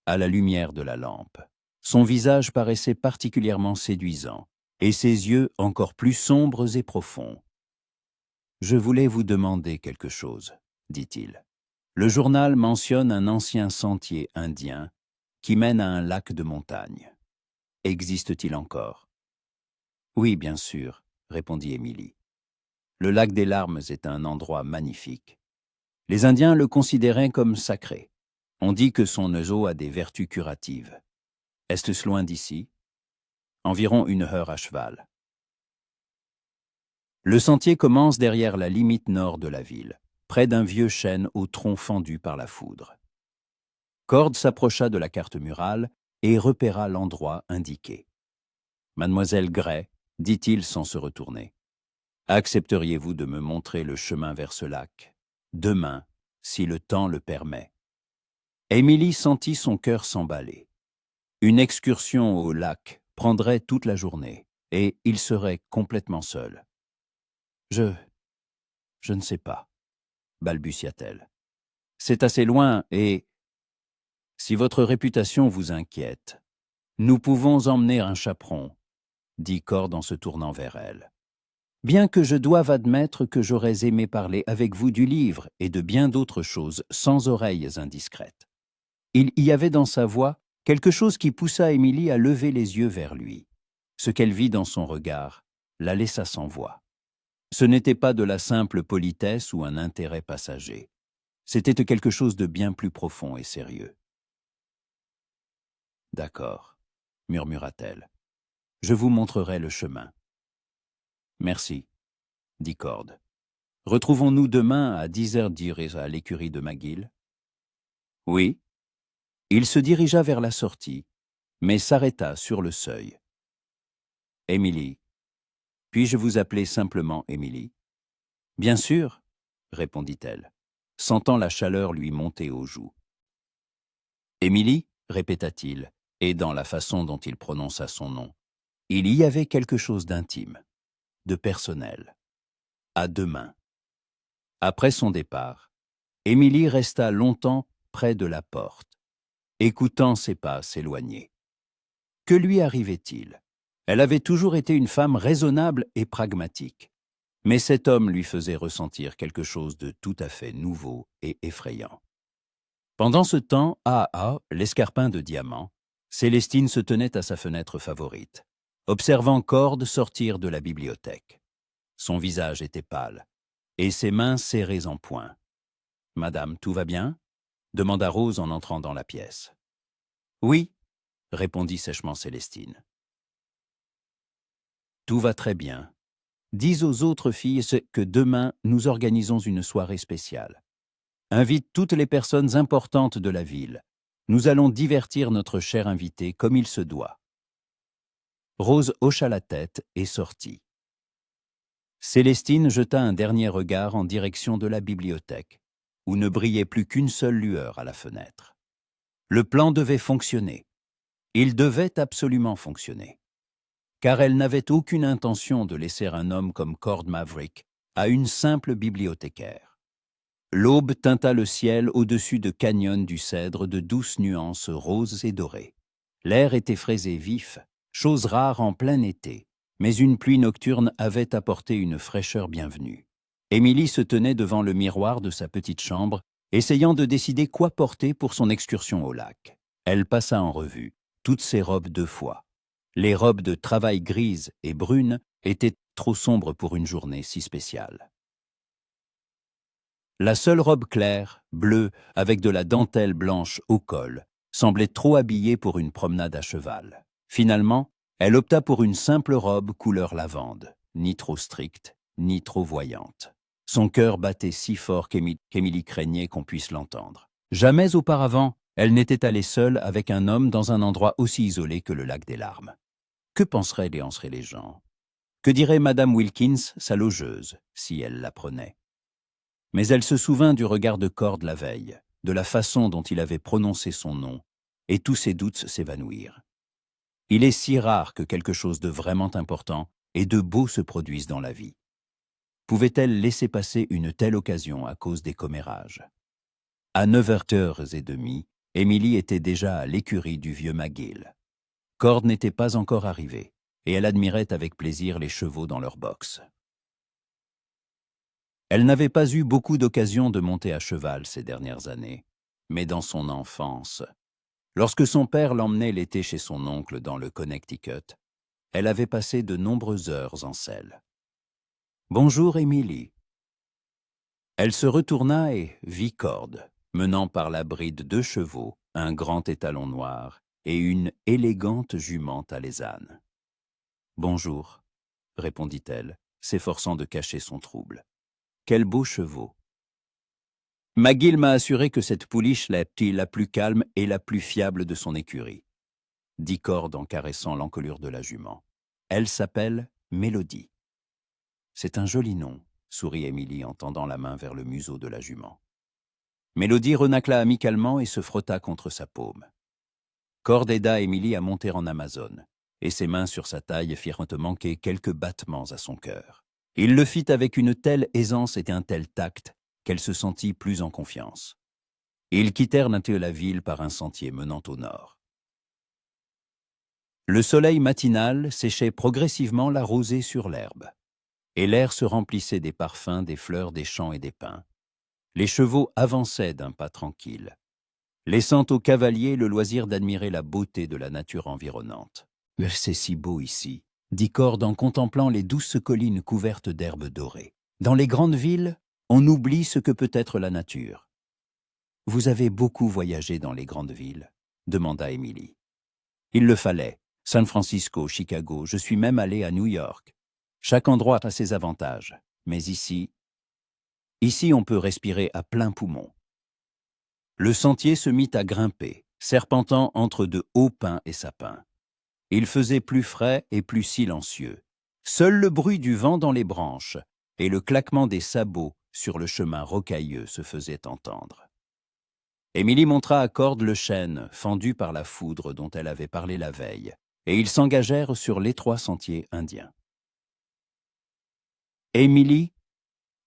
À la lumière de la lampe, son visage paraissait particulièrement séduisant et ses yeux encore plus sombres et profonds. « Je voulais vous demander quelque chose, » dit-il. « Le journal mentionne un ancien sentier indien qui mène à un lac de montagne. Existe-t-il encore ?»« Oui, bien sûr, » répondit Émilie. « Le lac des larmes est un endroit magnifique. Les Indiens le considéraient comme sacré. On dit que son eau a des vertus curatives. Est-ce loin d'ici ? Environ 1 heure à cheval. Le sentier commence derrière la limite nord de la ville, près d'un vieux chêne au tronc fendu par la foudre. Cord s'approcha de la carte murale et repéra l'endroit indiqué. Mademoiselle Gray, dit-il sans se retourner, accepteriez-vous de me montrer le chemin vers ce lac, demain, si le temps le permet? Émilie sentit son cœur s'emballer. Une excursion au lac prendrait toute la journée, et il serait complètement seul. Je ne sais pas, balbutia-t-elle. C'est assez loin et, si votre réputation vous inquiète, nous pouvons emmener un chaperon, dit Cord en se tournant vers elle. Bien que je doive admettre que j'aurais aimé parler avec vous du livre et de bien d'autres choses sans oreilles indiscrètes. Il y avait dans sa voix quelque chose qui poussa Émilie à lever les yeux vers lui. Ce qu'elle vit dans son regard la laissa sans voix. Ce n'était pas de la simple politesse ou un intérêt passager. C'était quelque chose de bien plus profond et sérieux. « D'accord, » murmura-t-elle. « Je vous montrerai le chemin. »« Merci, » dit Cord. « Retrouvons-nous demain à 10h à l'écurie de McGill. »« Oui. » Il se dirigea vers la sortie, mais s'arrêta sur le seuil. « Émilie, puis-je vous appeler simplement Émilie ?»« Bien sûr, » répondit-elle, sentant la chaleur lui monter aux joues. « Émilie » répéta-t-il, et dans la façon dont il prononça son nom, il y avait quelque chose d'intime, de personnel. À demain. Après son départ, Émilie resta longtemps près de la porte, écoutant ses pas s'éloigner. Que lui arrivait-il? Elle avait toujours été une femme raisonnable et pragmatique, mais cet homme lui faisait ressentir quelque chose de tout à fait nouveau et effrayant. Pendant ce temps, l'escarpin de diamant, Célestine se tenait à sa fenêtre favorite, observant Cord sortir de la bibliothèque. Son visage était pâle, et ses mains serrées en poing. « Madame, tout va bien ?» demanda Rose en entrant dans la pièce. « Oui, » répondit sèchement Célestine. « Tout va très bien. Dis aux autres filles que demain, nous organisons une soirée spéciale. Invite toutes les personnes importantes de la ville. Nous allons divertir notre cher invité comme il se doit. » Rose hocha la tête et sortit. Célestine jeta un dernier regard en direction de la bibliothèque, où ne brillait plus qu'une seule lueur à la fenêtre. Le plan devait fonctionner. Il devait absolument fonctionner. Car elle n'avait aucune intention de laisser un homme comme Cord Maverick à une simple bibliothécaire. L'aube teinta le ciel au-dessus de canyons du cèdre de douces nuances roses et dorées. L'air était frais et vif, chose rare en plein été, mais une pluie nocturne avait apporté une fraîcheur bienvenue. Émilie se tenait devant le miroir de sa petite chambre, essayant de décider quoi porter pour son excursion au lac. Elle passa en revue toutes ses robes 2 fois. Les robes de travail grises et brunes étaient trop sombres pour une journée si spéciale. La seule robe claire, bleue, avec de la dentelle blanche au col, semblait trop habillée pour une promenade à cheval. Finalement, elle opta pour une simple robe couleur lavande, ni trop stricte, ni trop voyante. Son cœur battait si fort qu'Émilie craignait qu'on puisse l'entendre. Jamais auparavant, elle n'était allée seule avec un homme dans un endroit aussi isolé que le lac des Larmes. Que penseraient et en seraient les gens? Que dirait Madame Wilkins, sa logeuse, si elle l'apprenait? Mais elle se souvint du regard de Cord la veille, de la façon dont il avait prononcé son nom, et tous ses doutes s'évanouirent. Il est si rare que quelque chose de vraiment important et de beau se produise dans la vie. Pouvait-elle laisser passer une telle occasion à cause des commérages? À 9h30, Émilie était déjà à l'écurie du vieux McGill. Cord n'était pas encore arrivé, et elle admirait avec plaisir les chevaux dans leur box. Elle n'avait pas eu beaucoup d'occasions de monter à cheval ces dernières années, mais dans son enfance, lorsque son père l'emmenait l'été chez son oncle dans le Connecticut, elle avait passé de nombreuses heures en selle. « Bonjour, Émilie. » Elle se retourna et vit Cord, menant par la bride 2 chevaux, un grand étalon noir et une élégante jument alezane. « Bonjour, » répondit-elle, s'efforçant de cacher son trouble. Quels beaux chevaux. McGill m'a assuré que cette pouliche était la plus calme et la plus fiable de son écurie, dit Cord en caressant l'encolure de la jument. Elle s'appelle Mélodie. C'est un joli nom, sourit Émilie en tendant la main vers le museau de la jument. Mélodie renâcla amicalement et se frotta contre sa paume. Cord aida Émilie à monter en Amazone, et ses mains sur sa taille firent manquer quelques battements à son cœur. Il le fit avec une telle aisance et un tel tact qu'elle se sentit plus en confiance. Ils quittèrent la ville par un sentier menant au nord. Le soleil matinal séchait progressivement la rosée sur l'herbe, et l'air se remplissait des parfums des fleurs des champs et des pins. Les chevaux avançaient d'un pas tranquille, laissant aux cavaliers le loisir d'admirer la beauté de la nature environnante. « C'est si beau ici », dit Cord en contemplant les douces collines couvertes d'herbes dorées. « Dans les grandes villes, on oublie ce que peut être la nature. » « Vous avez beaucoup voyagé dans les grandes villes ?» demanda Émilie. « Il le fallait. San Francisco, Chicago, je suis même allé à New York. Chaque endroit a ses avantages, mais ici, on peut respirer à plein poumon. » Le sentier se mit à grimper, serpentant entre de hauts pins et sapins. Il faisait plus frais et plus silencieux. Seul le bruit du vent dans les branches et le claquement des sabots sur le chemin rocailleux se faisaient entendre. Émilie montra à Cord le chêne, fendu par la foudre dont elle avait parlé la veille, et ils s'engagèrent sur l'étroit sentier indien. « Émilie, »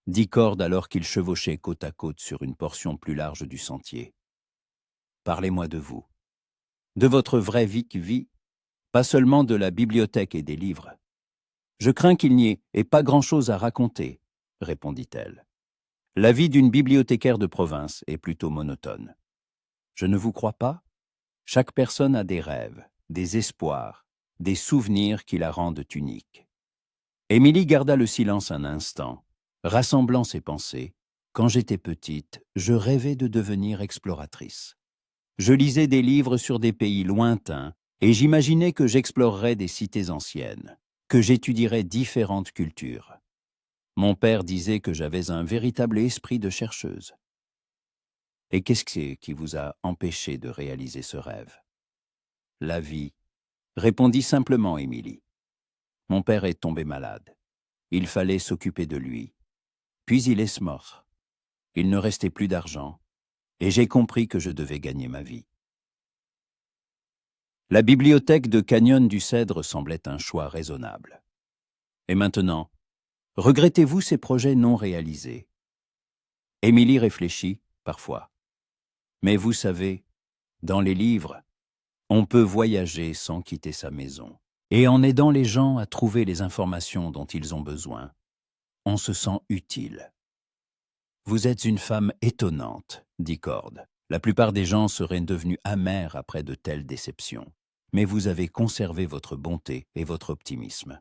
dit Cord alors qu'ils chevauchaient côte à côte sur une portion plus large du sentier, « parlez-moi de vous, de votre vraie vie, pas seulement de la bibliothèque et des livres. »« Je crains qu'il n'y ait pas grand-chose à raconter, » répondit-elle. « La vie d'une bibliothécaire de province est plutôt monotone. Je ne vous crois pas ? Chaque personne a des rêves, des espoirs, des souvenirs qui la rendent unique. » Émilie garda le silence un instant, rassemblant ses pensées. « Quand j'étais petite, je rêvais de devenir exploratrice. Je lisais des livres sur des pays lointains et j'imaginais que j'explorerais des cités anciennes, que j'étudierais différentes cultures. Mon père disait que j'avais un véritable esprit de chercheuse. Et qu'est-ce qui vous a empêché de réaliser ce rêve ? » « La vie, » répondit simplement Émilie. « Mon père est tombé malade. Il fallait s'occuper de lui. Puis il est mort. Il ne restait plus d'argent, et j'ai compris que je devais gagner ma vie. » La bibliothèque de Canyon du Cèdre semblait un choix raisonnable. Et maintenant, regrettez-vous ces projets non réalisés ? Émilie réfléchit, parfois. Mais vous savez, dans les livres, on peut voyager sans quitter sa maison. Et en aidant les gens à trouver les informations dont ils ont besoin, on se sent utile. « Vous êtes une femme étonnante, » dit Cord. « La plupart des gens seraient devenus amers après de telles déceptions. Mais vous avez conservé votre bonté et votre optimisme. »«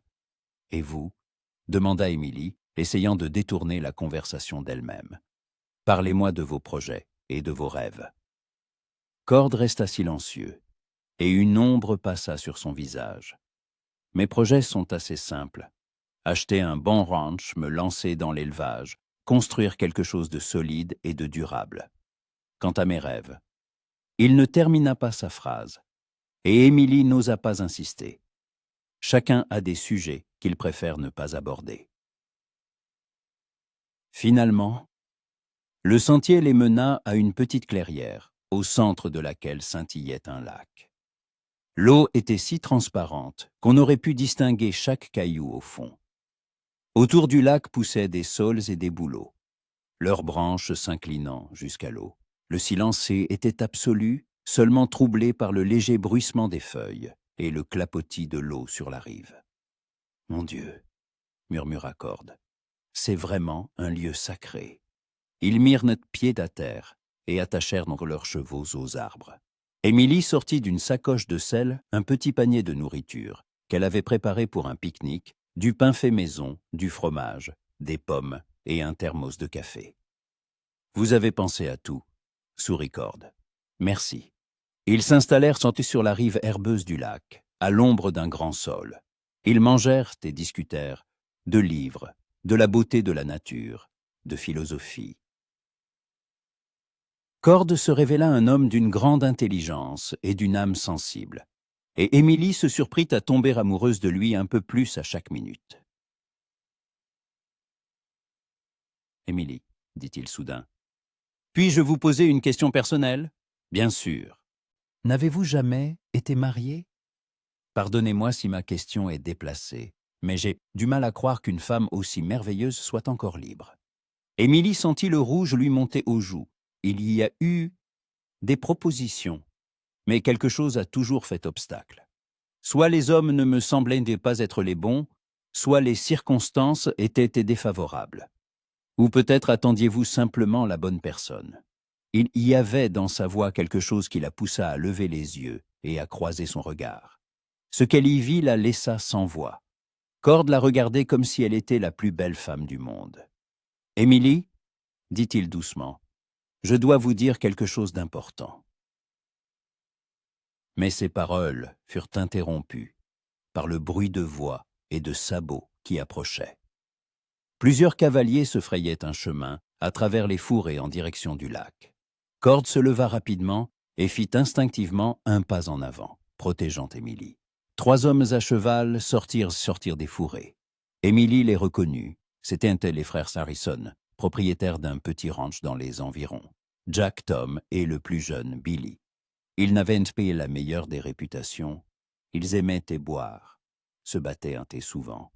Et vous ?» demanda Émilie, essayant de détourner la conversation d'elle-même. « Parlez-moi de vos projets et de vos rêves. » Cord resta silencieux, et une ombre passa sur son visage. « Mes projets sont assez simples. Acheter un bon ranch, me lancer dans l'élevage, construire quelque chose de solide et de durable. Quant à mes rêves. » Il ne termina pas sa phrase, et Émilie n'osa pas insister. Chacun a des sujets qu'il préfère ne pas aborder. Finalement, le sentier les mena à une petite clairière, au centre de laquelle scintillait un lac. L'eau était si transparente qu'on aurait pu distinguer chaque caillou au fond. Autour du lac poussaient des saules et des bouleaux, leurs branches s'inclinant jusqu'à l'eau. Le silence était absolu, seulement troublé par le léger bruissement des feuilles et le clapotis de l'eau sur la rive. « Mon Dieu !» murmura Cord. « C'est vraiment un lieu sacré. » Ils mirent pied à terre et attachèrent leurs chevaux aux arbres. Émilie sortit d'une sacoche de sel un petit panier de nourriture qu'elle avait préparé pour un pique-nique, du pain fait maison, du fromage, des pommes et un thermos de café. « Vous avez pensé à tout, » sourit Cord. « Merci. » Ils s'installèrent sur la rive herbeuse du lac, à l'ombre d'un grand saule. Ils mangèrent et discutèrent de livres, de la beauté de la nature, de philosophie. Cord se révéla un homme d'une grande intelligence et d'une âme sensible. et Émilie se surprit à tomber amoureuse de lui un peu plus à chaque minute. « Émilie, dit-il soudain, puis-je vous poser une question personnelle ? » ?»« Bien sûr. »« N'avez-vous jamais été mariée ? » ?»« Pardonnez-moi si ma question est déplacée, mais j'ai du mal à croire qu'une femme aussi merveilleuse soit encore libre. » Émilie sentit le rouge lui monter aux joues. Il y a eu des propositions, mais quelque chose a toujours fait obstacle. Soit les hommes ne me semblaient pas être les bons, soit les circonstances étaient défavorables. Ou peut-être attendiez-vous simplement la bonne personne. Il y avait dans sa voix quelque chose qui la poussa à lever les yeux et à croiser son regard. Ce qu'elle y vit la laissa sans voix. Cord la regardait comme si elle était la plus belle femme du monde. « Émilie, dit-il doucement, je dois vous dire quelque chose d'important. » Mais ses paroles furent interrompues par le bruit de voix et de sabots qui approchaient. Plusieurs cavaliers se frayaient un chemin à travers les fourrés en direction du lac. Cord se leva rapidement et fit instinctivement un pas en avant, protégeant Émilie. 3 hommes à cheval sortirent des fourrés. Émilie les reconnut. C'étaient les frères Harrison, propriétaires d'un petit ranch dans les environs. Jack, Tom et le plus jeune, Billy. Ils n'avaient pas la meilleure des réputations. Ils aimaient boire, se battaient souvent.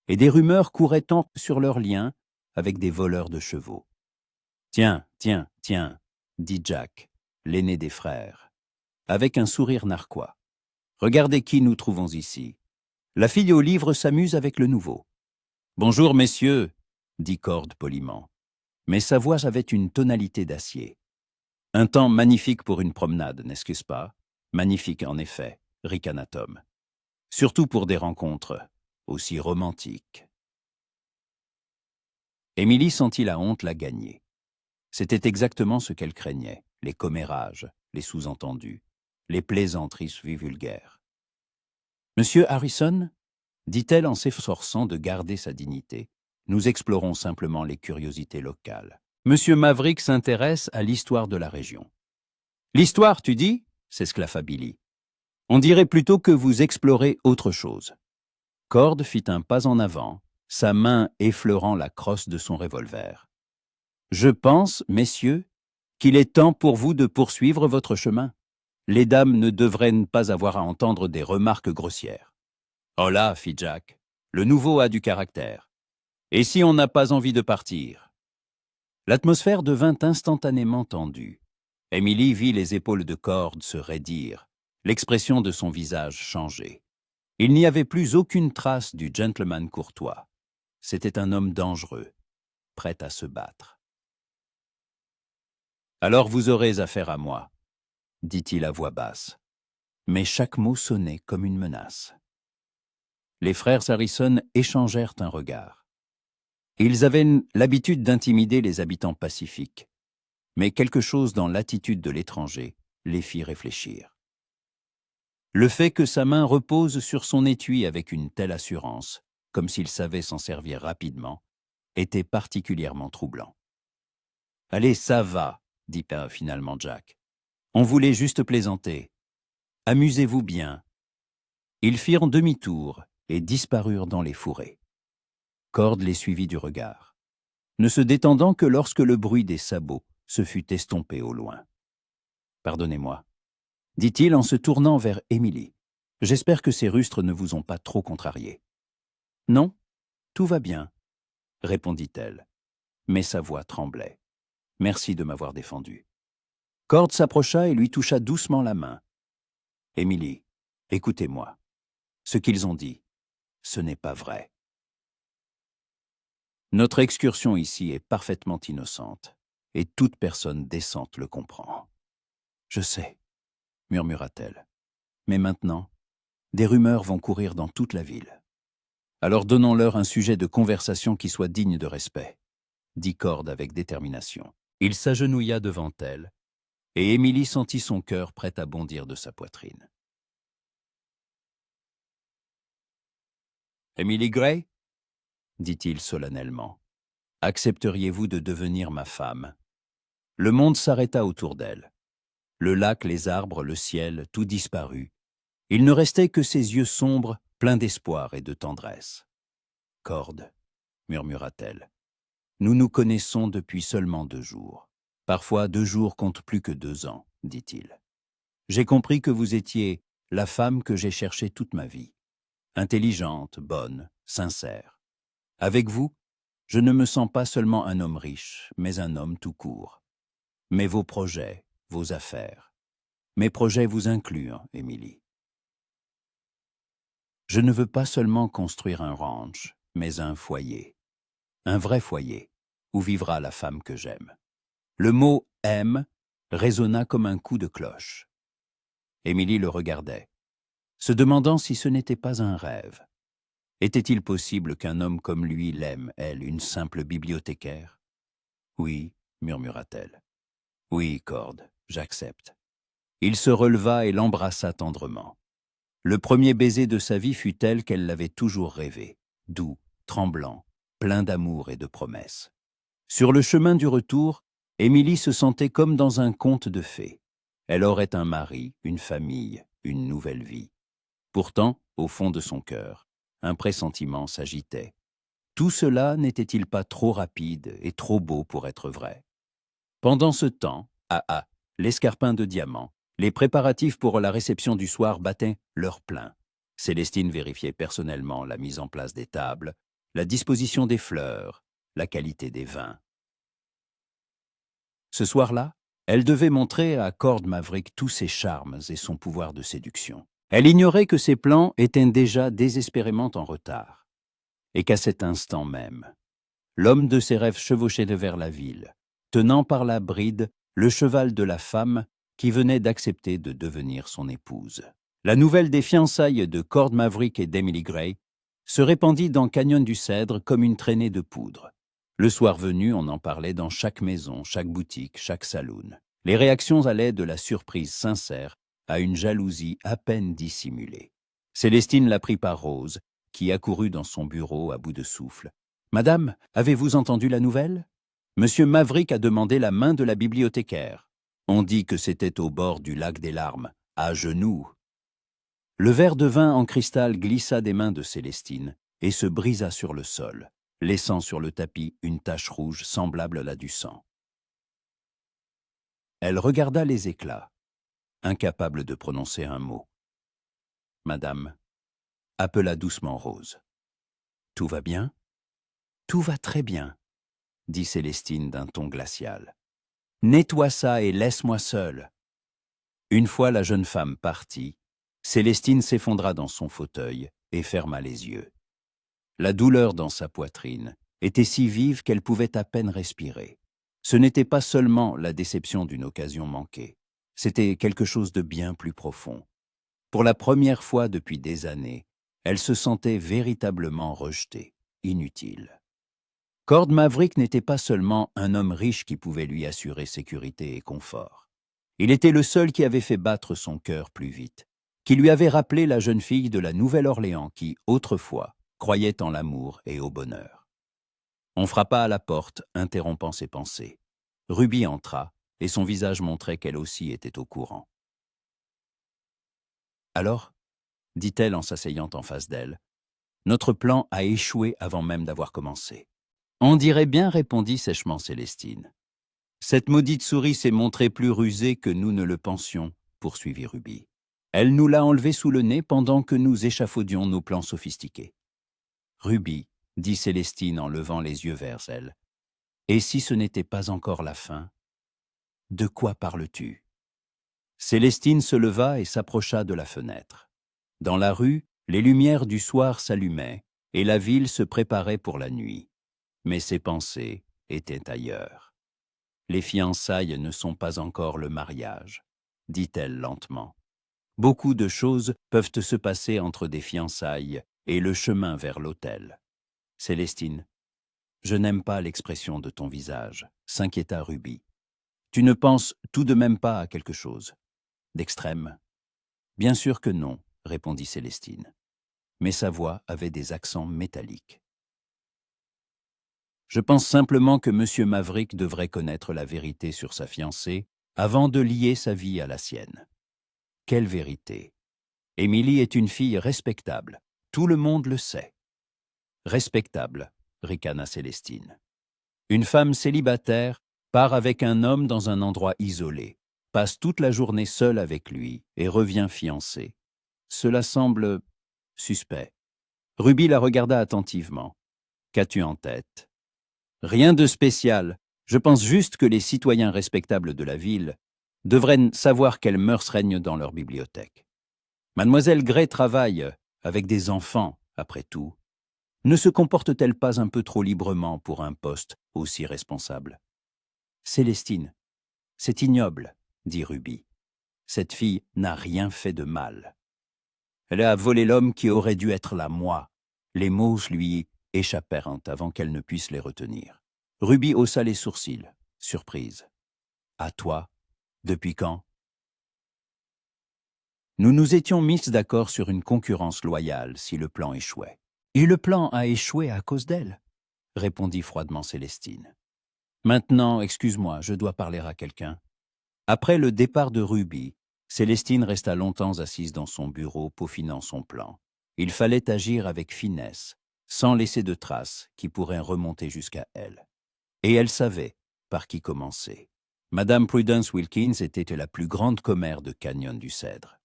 Et des rumeurs couraient tant sur leurs liens avec des voleurs de chevaux. « Tiens, tiens, tiens, » dit Jack, l'aîné des frères, avec un sourire narquois. « Regardez qui nous trouvons ici. La fille au livre s'amuse avec le nouveau. »« Bonjour, messieurs, » dit Cord poliment, mais sa voix avait une tonalité d'acier. « Un temps magnifique pour une promenade, n'est-ce pas ? Magnifique, en effet, » ricana Tom. « Surtout pour des rencontres aussi romantiques. » Émilie sentit la honte la gagner. C'était exactement ce qu'elle craignait, les commérages, les sous-entendus, les plaisanteries vulgaires. « Monsieur Harrison, dit-elle en s'efforçant de garder sa dignité, nous explorons simplement les curiosités locales. Monsieur Maverick s'intéresse à l'histoire de la région. »« L'histoire, tu dis ?» s'esclaffa Billy. « On dirait plutôt que vous explorez autre chose. » Cord fit un pas en avant, sa main effleurant la crosse de son revolver. « Je pense, messieurs, qu'il est temps pour vous de poursuivre votre chemin. Les dames ne devraient pas avoir à entendre des remarques grossières. »« Oh là, fit Jack, le nouveau a du caractère. Et si on n'a pas envie de partir ?» L'atmosphère devint instantanément tendue. Émilie vit les épaules de Cord se raidir, l'expression de son visage changer. Il n'y avait plus aucune trace du gentleman courtois. C'était un homme dangereux, prêt à se battre. « Alors vous aurez affaire à moi, » dit-il à voix basse. Mais chaque mot sonnait comme une menace. Les frères Harrison échangèrent un regard. Ils avaient l'habitude d'intimider les habitants pacifiques, mais quelque chose dans l'attitude de l'étranger les fit réfléchir. Le fait que sa main repose sur son étui avec une telle assurance, comme s'il savait s'en servir rapidement, était particulièrement troublant. « Allez, ça va, » dit finalement Jack. « On voulait juste plaisanter. Amusez-vous bien. » Ils firent demi-tour et disparurent dans les fourrés. Cord les suivit du regard, ne se détendant que lorsque le bruit des sabots se fut estompé au loin. « Pardonnez-moi, » dit-il en se tournant vers Émilie. « J'espère que ces rustres ne vous ont pas trop contrarié. »« Non, tout va bien, » répondit-elle, mais sa voix tremblait. « Merci de m'avoir défendu. » Cord s'approcha et lui toucha doucement la main. « Émilie, écoutez-moi. Ce qu'ils ont dit, ce n'est pas vrai. Notre excursion ici est parfaitement innocente, et toute personne décente le comprend. »« Je sais, » murmura-t-elle. « Mais maintenant, des rumeurs vont courir dans toute la ville. Alors donnons-leur un sujet de conversation qui soit digne de respect, » dit Cord avec détermination. Il s'agenouilla devant elle, et Émilie sentit son cœur prêt à bondir de sa poitrine. « Émilie Gray ?» dit-il solennellement. « Accepteriez-vous de devenir ma femme ?» Le monde s'arrêta autour d'elle. Le lac, les arbres, le ciel, tout disparut, Il ne restait que ses yeux sombres, pleins d'espoir et de tendresse. « Cord, murmura-t-elle, nous nous connaissons depuis seulement 2 jours. Parfois 2 jours comptent plus que 2 ans, dit-il. J'ai compris que vous étiez la femme que j'ai cherchée toute ma vie. Intelligente, bonne, sincère. Avec vous, je ne me sens pas seulement un homme riche, mais un homme tout court. Mais vos projets, vos affaires. Mes projets vous incluent, Émilie. Je ne veux pas seulement construire un ranch, mais un foyer. Un vrai foyer, où vivra la femme que j'aime. » Le mot « aime » résonna comme un coup de cloche. Émilie le regardait, se demandant si ce n'était pas un rêve. Était-il possible qu'un homme comme lui l'aime, elle, une simple bibliothécaire? « Oui, murmura-t-elle. « Oui, Cord, j'accepte. » Il se releva et l'embrassa tendrement. Le premier baiser de sa vie fut tel qu'elle l'avait toujours rêvé, doux, tremblant, plein d'amour et de promesses. Sur le chemin du retour, Émilie se sentait comme dans un conte de fées. Elle aurait un mari, une famille, une nouvelle vie. Pourtant, au fond de son cœur, un pressentiment s'agitait. Tout cela n'était-il pas trop rapide et trop beau pour être vrai? Pendant ce temps, l'escarpin de diamant, les préparatifs pour la réception du soir battaient leur plein. Célestine vérifiait personnellement la mise en place des tables, la disposition des fleurs, la qualité des vins. Ce soir-là, elle devait montrer à Cord Maverick tous ses charmes et son pouvoir de séduction. Elle ignorait que ses plans étaient déjà désespérément en retard, et qu'à cet instant même, l'homme de ses rêves chevauchait vers la ville, tenant par la bride le cheval de la femme qui venait d'accepter de devenir son épouse. La nouvelle des fiançailles de Cord Maverick et d'Emily Gray se répandit dans Canyon du Cèdre comme une traînée de poudre. Le soir venu, on en parlait dans chaque maison, chaque boutique, chaque saloon. Les réactions allaient de la surprise sincère à une jalousie à peine dissimulée. Célestine la prit par Rose, qui accourut dans son bureau à bout de souffle. « Madame, avez-vous entendu la nouvelle? Monsieur Maverick a demandé la main de la bibliothécaire. On dit que c'était au bord du lac des larmes, à genoux. » Le verre de vin en cristal glissa des mains de Célestine et se brisa sur le sol, laissant sur le tapis une tache rouge semblable à la du sang. Elle regarda les éclats, incapable de prononcer un mot. « Madame, » appela doucement Rose. « Tout va bien? »« Tout va très bien, » dit Célestine d'un ton glacial. « Nettoie ça et laisse-moi seule. » Une fois la jeune femme partie, Célestine s'effondra dans son fauteuil et ferma les yeux. La douleur dans sa poitrine était si vive qu'elle pouvait à peine respirer. Ce n'était pas seulement la déception d'une occasion manquée, c'était quelque chose de bien plus profond. Pour la première fois depuis des années, elle se sentait véritablement rejetée, inutile. Cord Maverick n'était pas seulement un homme riche qui pouvait lui assurer sécurité et confort. Il était le seul qui avait fait battre son cœur plus vite, qui lui avait rappelé la jeune fille de la Nouvelle-Orléans qui, autrefois, croyait en l'amour et au bonheur. On frappa à la porte, interrompant ses pensées. Ruby entra, et son visage montrait qu'elle aussi était au courant. « Alors » dit-elle en s'asseyant en face d'elle, « notre plan a échoué avant même d'avoir commencé. » « On dirait bien, » répondit sèchement Célestine. « Cette maudite souris s'est montrée plus rusée que nous ne le pensions, » poursuivit Ruby. « Elle nous l'a enlevée sous le nez pendant que nous échafaudions nos plans sophistiqués. »« Ruby, » dit Célestine en levant les yeux vers elle, « et si ce n'était pas encore la fin? De quoi parles-tu » Célestine se leva et s'approcha de la fenêtre. Dans la rue, les lumières du soir s'allumaient et la ville se préparait pour la nuit. Mais ses pensées étaient ailleurs. « Les fiançailles ne sont pas encore le mariage, » dit-elle lentement. « Beaucoup de choses peuvent se passer entre des fiançailles et le chemin vers l'autel. » « Célestine, je n'aime pas l'expression de ton visage, » s'inquiéta Ruby. « Tu ne penses tout de même pas à quelque chose d'extrême? » « Bien sûr que non, » répondit Célestine. Mais sa voix avait des accents métalliques. « Je pense simplement que M. Maverick devrait connaître la vérité sur sa fiancée avant de lier sa vie à la sienne. » « Quelle vérité? » Émilie est une fille respectable. Tout le monde le sait. Respectable, ricana Célestine. Une femme célibataire part avec un homme dans un endroit isolé, passe toute la journée seule avec lui et revient fiancée. Cela semble suspect. Ruby la regarda attentivement. Qu'as-tu en tête? Rien de spécial. Je pense juste que les citoyens respectables de la ville devraient savoir quelles mœurs règnent dans leur bibliothèque. Mademoiselle Gray travaille avec des enfants, après tout. Ne se comporte-t-elle pas un peu trop librement pour un poste aussi responsable? Célestine, c'est ignoble, dit Ruby. Cette fille n'a rien fait de mal. Elle a volé l'homme qui aurait dû être la moi. Les mots lui échappèrent avant qu'elle ne puisse les retenir. Ruby haussa les sourcils, surprise. À toi? Depuis quand? Nous nous étions mis d'accord sur une concurrence loyale si le plan échouait. Et le plan a échoué à cause d'elle, répondit froidement Célestine. Maintenant, excuse-moi, je dois parler à quelqu'un. Après le départ de Ruby, Célestine resta longtemps assise dans son bureau, peaufinant son plan. Il fallait agir avec finesse, sans laisser de traces qui pourraient remonter jusqu'à elle. Et elle savait par qui commencer. Madame Prudence Wilkins était la plus grande commère de Canyon du Cèdre.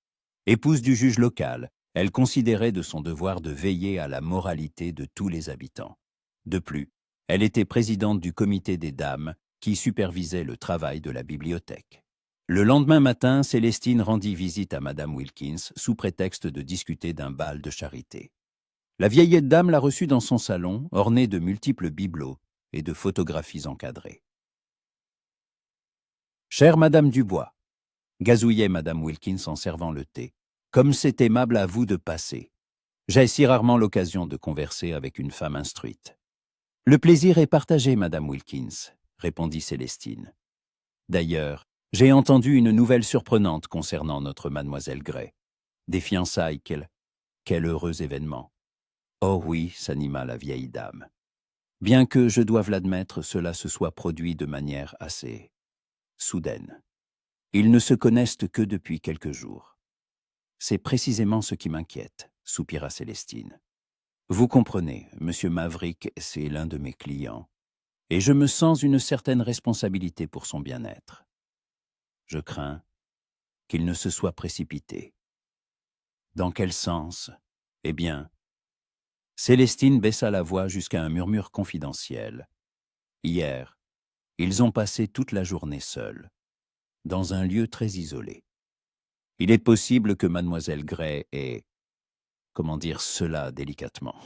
Épouse du juge local, elle considérait de son devoir de veiller à la moralité de tous les habitants. De plus, elle était présidente du comité des dames qui supervisait le travail de la bibliothèque. Le lendemain matin, Célestine rendit visite à Madame Wilkins sous prétexte de discuter d'un bal de charité. La vieille dame la reçut dans son salon, orné de multiples bibelots et de photographies encadrées. « Chère Madame Dubois, » gazouillait Madame Wilkins en servant le thé, « comme c'est aimable à vous de passer. J'ai si rarement l'occasion de converser avec une femme instruite. »« Le plaisir est partagé, Madame Wilkins, » répondit Célestine. « D'ailleurs, j'ai entendu une nouvelle surprenante concernant notre Mademoiselle Gray. Des fiançailles, quel heureux événement. »« Oh oui, » s'anima la vieille dame. « Bien que, je doive l'admettre, cela se soit produit de manière assez soudaine. Ils ne se connaissent que depuis quelques jours. C'est précisément ce qui m'inquiète, soupira Célestine. Vous comprenez, Monsieur Maverick, c'est l'un de mes clients, et je me sens une certaine responsabilité pour son bien-être. Je crains qu'il ne se soit précipité. Dans quel sens? Eh bien, Célestine baissa la voix jusqu'à un murmure confidentiel. Hier, ils ont passé toute la journée seuls, dans un lieu très isolé. Il est possible que Mademoiselle Gray ait, comment dire cela délicatement,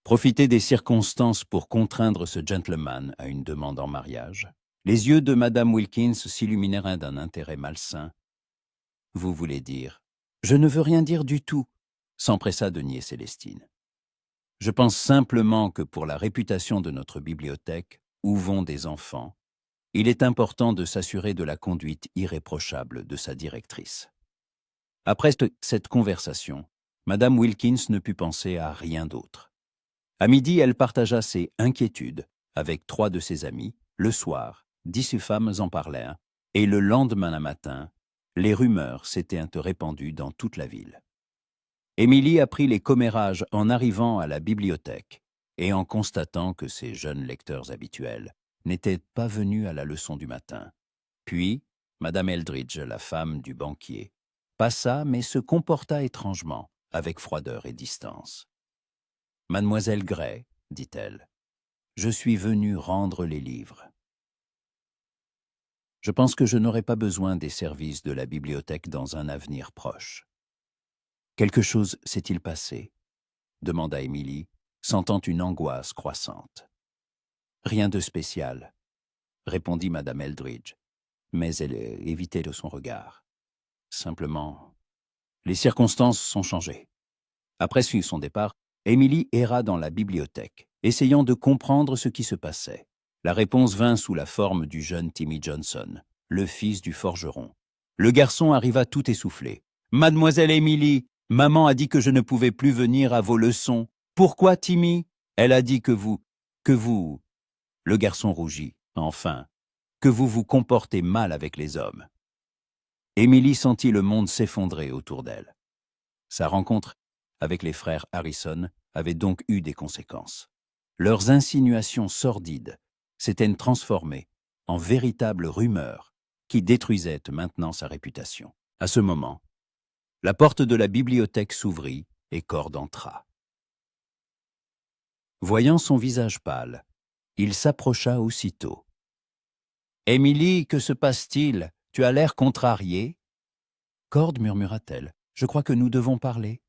profité des circonstances pour contraindre ce gentleman à une demande en mariage. Les yeux de Madame Wilkins s'illuminèrent d'un intérêt malsain. Vous voulez dire? Je ne veux rien dire du tout, s'empressa de nier Célestine. Je pense simplement que pour la réputation de notre bibliothèque, où vont des enfants, il est important de s'assurer de la conduite irréprochable de sa directrice. Après cette conversation, Madame Wilkins ne put penser à rien d'autre. À midi, elle partagea ses inquiétudes avec 3 de ses amis. Le soir, 10 femmes en parlèrent, et le lendemain matin, les rumeurs s'étaient répandues dans toute la ville. Émilie apprit les commérages en arrivant à la bibliothèque et en constatant que ses jeunes lecteurs habituels n'étaient pas venus à la leçon du matin. Puis, Madame Eldridge, la femme du banquier, passa mais se comporta étrangement, avec froideur et distance. « Mademoiselle Gray, dit-elle, je suis venue rendre les livres. Je pense que je n'aurai pas besoin des services de la bibliothèque dans un avenir proche. » Quelque chose s'est-il passé? Demanda Émilie, sentant une angoisse croissante. Rien de spécial, répondit Madame Eldridge, mais elle évitait de son regard. Simplement, les circonstances sont changées. Après son départ, Émilie erra dans la bibliothèque, essayant de comprendre ce qui se passait. La réponse vint sous la forme du jeune Timmy Johnson, le fils du forgeron. Le garçon arriva tout essoufflé. « Mademoiselle Émilie, maman a dit que je ne pouvais plus venir à vos leçons. Pourquoi, Timmy? Elle a dit que vous... Le garçon rougit. Enfin, que vous vous comportez mal avec les hommes. Émilie sentit le monde s'effondrer autour d'elle. Sa rencontre avec les frères Harrison avait donc eu des conséquences. Leurs insinuations sordides s'étaient transformées en véritables rumeurs qui détruisaient maintenant sa réputation. À ce moment, la porte de la bibliothèque s'ouvrit et Cord entra. Voyant son visage pâle, il s'approcha aussitôt. « Émilie, que se passe-t-il? Tu as l'air contrariée. » « Cord, murmura-t-elle, je crois que nous devons parler. »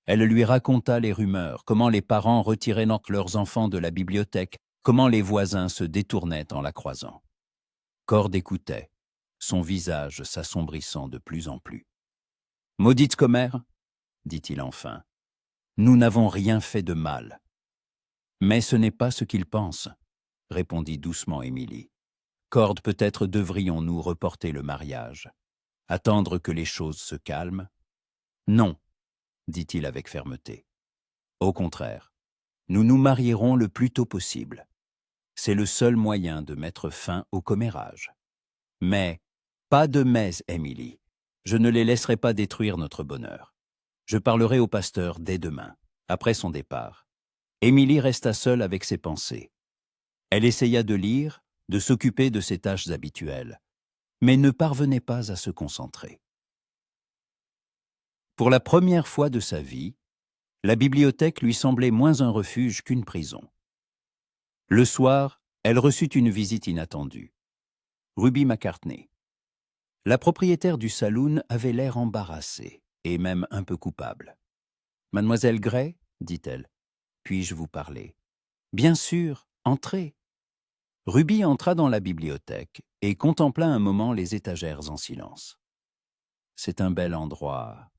Elle lui raconta les rumeurs, comment les parents retiraient leurs enfants de la bibliothèque, comment les voisins se détournaient en la croisant. Cord écoutait, son visage s'assombrissant de plus en plus. « Maudite commère, dit-il enfin, nous n'avons rien fait de mal. » « Mais ce n'est pas ce qu'il pense, répondit doucement Émilie. Cord, peut-être devrions-nous reporter le mariage, attendre que les choses se calment? Non, dit-il avec fermeté. Au contraire, nous nous marierons le plus tôt possible. C'est le seul moyen de mettre fin au commérage. Mais, pas de mais, Émilie. Je ne les laisserai pas détruire notre bonheur. Je parlerai au pasteur dès demain, après son départ. Émilie resta seule avec ses pensées. Elle essaya de lire, de s'occuper de ses tâches habituelles, mais ne parvenait pas à se concentrer. Pour la première fois de sa vie, la bibliothèque lui semblait moins un refuge qu'une prison. Le soir, elle reçut une visite inattendue. Ruby McCartney. La propriétaire du saloon avait l'air embarrassée, et même un peu coupable. « Mademoiselle Gray, dit-elle, puis-je vous parler? »« Bien sûr, entrez. » Ruby entra dans la bibliothèque et contempla un moment les étagères en silence. « C'est un bel endroit,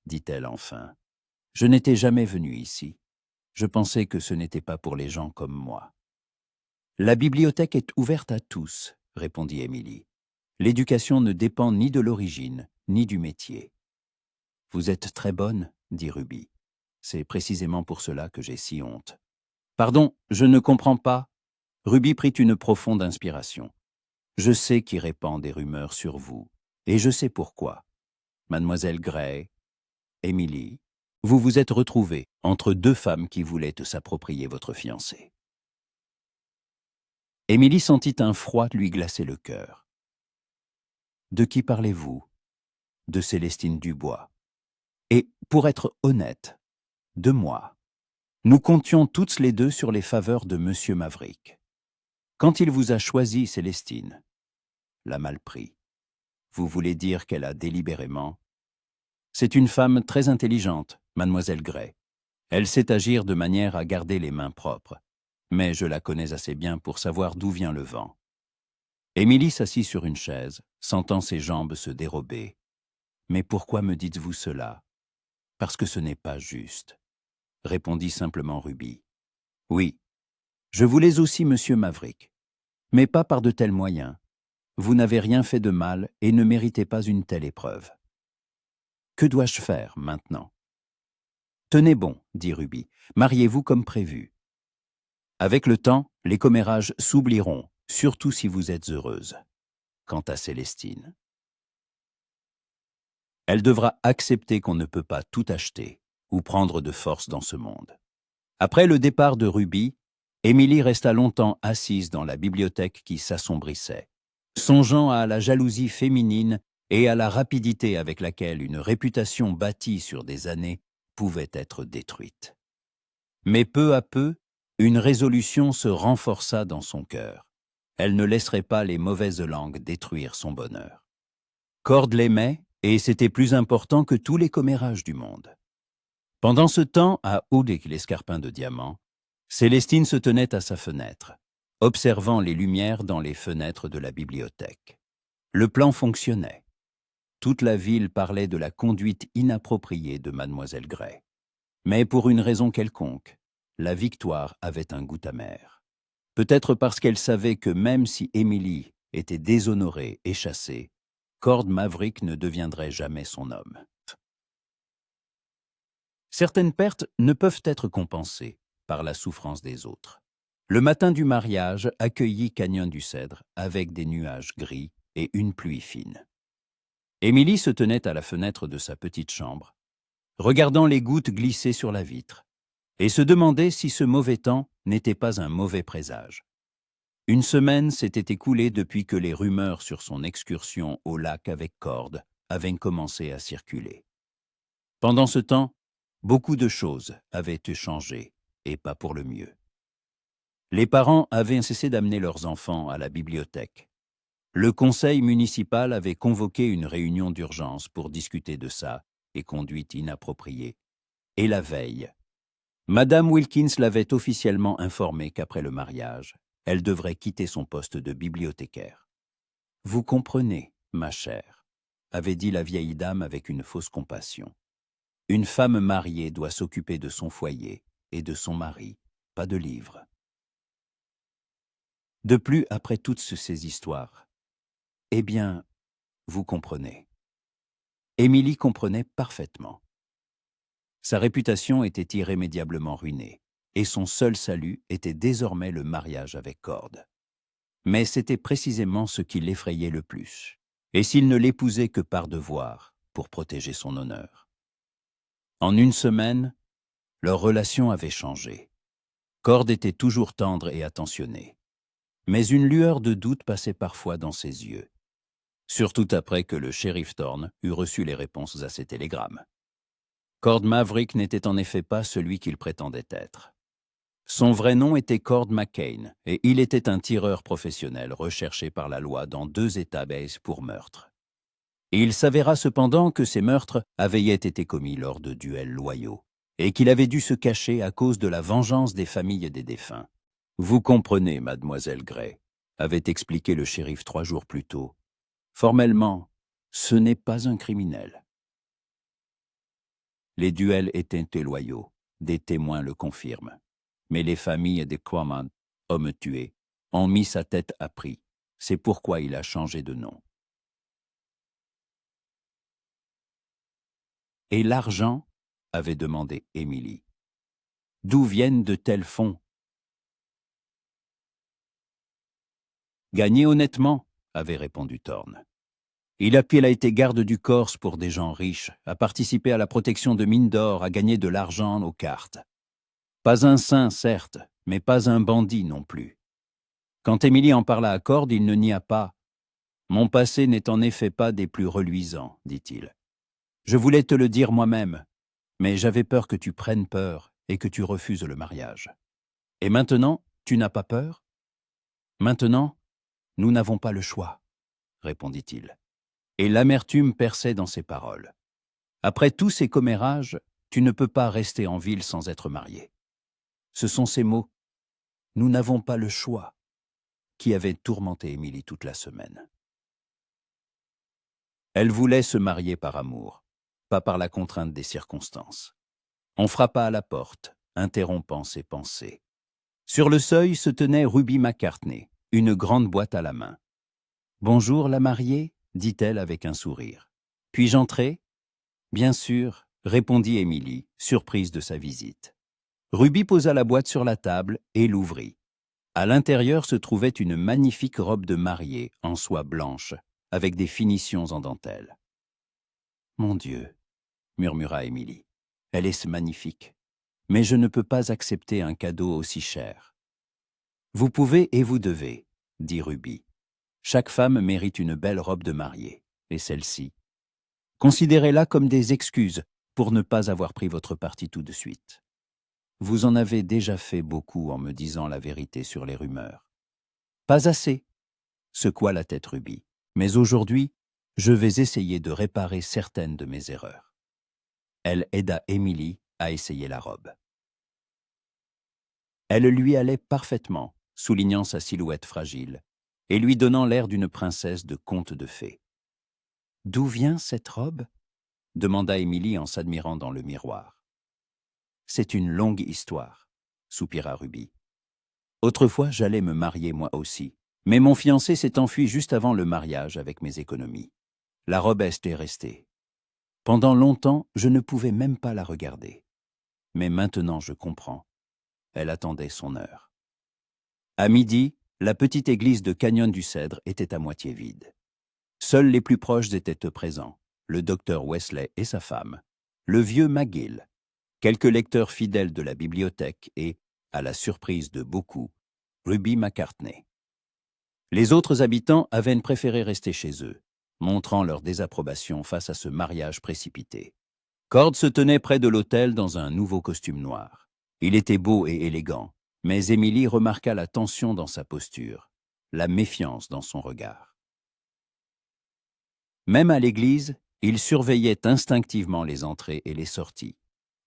dit-elle enfin. Je n'étais jamais venue ici. Je pensais que ce n'était pas pour les gens comme moi. »« La bibliothèque est ouverte à tous, répondit Émilie. L'éducation ne dépend ni de l'origine, ni du métier. »« Vous êtes très bonne, dit Ruby. C'est précisément pour cela que j'ai si honte. »« Pardon, je ne comprends pas. » Ruby prit une profonde inspiration. « Je sais qui répand des rumeurs sur vous, et je sais pourquoi. Mademoiselle Gray, Émilie, vous vous êtes retrouvés entre deux femmes qui voulaient s'approprier votre fiancé. » Émilie sentit un froid lui glacer le cœur. « De qui parlez-vous ? » ?»« De Célestine Dubois. Et, pour être honnête, de moi. Nous comptions toutes les deux sur les faveurs de Monsieur Maverick. Quand il vous a choisi, Célestine, l'a mal pris. Vous voulez dire qu'elle a délibérément... C'est une femme très intelligente, mademoiselle Gray. Elle sait agir de manière à garder les mains propres. Mais je la connais assez bien pour savoir d'où vient le vent. » Émilie s'assit sur une chaise, sentant ses jambes se dérober. « Mais pourquoi me dites-vous cela? »« Parce que ce n'est pas juste, » répondit simplement Ruby. « Oui, je voulais aussi Monsieur Maverick, mais pas par de tels moyens. Vous n'avez rien fait de mal et ne méritez pas une telle épreuve. Que dois-je faire maintenant? » « Tenez bon, dit Ruby, mariez-vous comme prévu. Avec le temps, les commérages s'oublieront, surtout si vous êtes heureuse. Quant à Célestine, elle devra accepter qu'on ne peut pas tout acheter ou prendre de force dans ce monde. » Après le départ de Ruby, Émilie resta longtemps assise dans la bibliothèque qui s'assombrissait, songeant à la jalousie féminine et à la rapidité avec laquelle une réputation bâtie sur des années pouvait être détruite. Mais peu à peu, une résolution se renforça dans son cœur. Elle ne laisserait pas les mauvaises langues détruire son bonheur. Cord l'aimait, et c'était plus important que tous les commérages du monde. Pendant ce temps, à Haut-des-l'Escarpin de Diamant, Célestine se tenait à sa fenêtre, observant les lumières dans les fenêtres de la bibliothèque. Le plan fonctionnait. Toute la ville parlait de la conduite inappropriée de mademoiselle Gray. Mais pour une raison quelconque, la victoire avait un goût amer. Peut-être parce qu'elle savait que même si Émilie était déshonorée et chassée, Cord Maverick ne deviendrait jamais son homme. Certaines pertes ne peuvent être compensées par la souffrance des autres. Le matin du mariage accueillit Canyon du Cèdre avec des nuages gris et une pluie fine. Émilie se tenait à la fenêtre de sa petite chambre, regardant les gouttes glisser sur la vitre, et se demandait si ce mauvais temps n'était pas un mauvais présage. Une semaine s'était écoulée depuis que les rumeurs sur son excursion au lac avec Cord avaient commencé à circuler. Pendant ce temps, beaucoup de choses avaient changé, et pas pour le mieux. Les parents avaient cessé d'amener leurs enfants à la bibliothèque. Le conseil municipal avait convoqué une réunion d'urgence pour discuter de ça et conduite inappropriée. Et la veille, Madame Wilkins l'avait officiellement informée qu'après le mariage, elle devrait quitter son poste de bibliothécaire. « Vous comprenez, ma chère », avait dit la vieille dame avec une fausse compassion. « Une femme mariée doit s'occuper de son foyer et de son mari, pas de livres. » De plus, après toutes ces histoires, eh bien, vous comprenez. Émilie comprenait parfaitement. Sa réputation était irrémédiablement ruinée, et son seul salut était désormais le mariage avec Cord. Mais c'était précisément ce qui l'effrayait le plus, et s'il ne l'épousait que par devoir, pour protéger son honneur. En une semaine, leur relation avait changé. Cord était toujours tendre et attentionné, mais une lueur de doute passait parfois dans ses yeux, surtout après que le shérif Thorne eut reçu les réponses à ses télégrammes. Cord Maverick n'était en effet pas celui qu'il prétendait être. Son vrai nom était Cord McCain, et il était un tireur professionnel recherché par la loi dans 2 États pour meurtre. Il s'avéra cependant que ces meurtres avaient été commis lors de duels loyaux, et qu'il avait dû se cacher à cause de la vengeance des familles des défunts. « Vous comprenez, mademoiselle Gray », avait expliqué le shérif 3 jours plus tôt. « Formellement, ce n'est pas un criminel. » Les duels étaient loyaux, des témoins le confirment. Mais les familles des Quammen, hommes tués, ont mis sa tête à prix. C'est pourquoi il a changé de nom. « Et l'argent ?» avait demandé Émilie. « D'où viennent de tels fonds ?»« Gagné honnêtement » avait répondu Thorne. « Il a été garde du Corse pour des gens riches, a participé à la protection de mines d'or, a gagné de l'argent aux cartes. Pas un saint, certes, mais pas un bandit non plus. » Quand Émilie en parla à Cord, il ne nia pas. « Mon passé n'est en effet pas des plus reluisants, dit-il. Je voulais te le dire moi-même, mais j'avais peur que tu prennes peur et que tu refuses le mariage. Et maintenant, tu n'as pas peur ? Maintenant, nous n'avons pas le choix, répondit-il. Et l'amertume perçait dans ses paroles. Après tous ces commérages, tu ne peux pas rester en ville sans être marié. Ce sont ces mots, nous n'avons pas le choix, qui avaient tourmenté Émilie toute la semaine. Elle voulait se marier par amour, pas par la contrainte des circonstances. On frappa à la porte, interrompant ses pensées. Sur le seuil se tenait Ruby McCartney, une grande boîte à la main. « Bonjour, la mariée » dit-elle avec un sourire. « Puis-je entrer ?»« Bien sûr » répondit Émilie, surprise de sa visite. Ruby posa la boîte sur la table et l'ouvrit. À l'intérieur se trouvait une magnifique robe de mariée en soie blanche, avec des finitions en dentelle. « Mon Dieu » murmura Émilie, « elle est magnifique. Mais je ne peux pas accepter un cadeau aussi cher. »« Vous pouvez et vous devez, » dit Ruby. « Chaque femme mérite une belle robe de mariée, et celle-ci. Considérez-la comme des excuses pour ne pas avoir pris votre parti tout de suite. Vous en avez déjà fait beaucoup en me disant la vérité sur les rumeurs. »« Pas assez, » secoua la tête Ruby. « Mais aujourd'hui, je vais essayer de réparer certaines de mes erreurs. » Elle aida Émilie à essayer la robe. Elle lui allait parfaitement, soulignant sa silhouette fragile, et lui donnant l'air d'une princesse de conte de fées. « D'où vient cette robe ?» demanda Émilie en s'admirant dans le miroir. « C'est une longue histoire, » soupira Ruby. « Autrefois, j'allais me marier moi aussi, mais mon fiancé s'est enfui juste avant le mariage avec mes économies. La robe est restée. Pendant longtemps, je ne pouvais même pas la regarder. Mais maintenant, je comprends. Elle attendait son heure. » À midi, la petite église de Canyon du Cèdre était à moitié vide. Seuls les plus proches étaient présents, le docteur Wesley et sa femme, le vieux McGill, quelques lecteurs fidèles de la bibliothèque et, à la surprise de beaucoup, Ruby McCartney. Les autres habitants avaient préféré rester chez eux, montrant leur désapprobation face à ce mariage précipité. Cord se tenait près de l'autel dans un nouveau costume noir. Il était beau et élégant, mais Émilie remarqua la tension dans sa posture, la méfiance dans son regard. Même à l'église, il surveillait instinctivement les entrées et les sorties,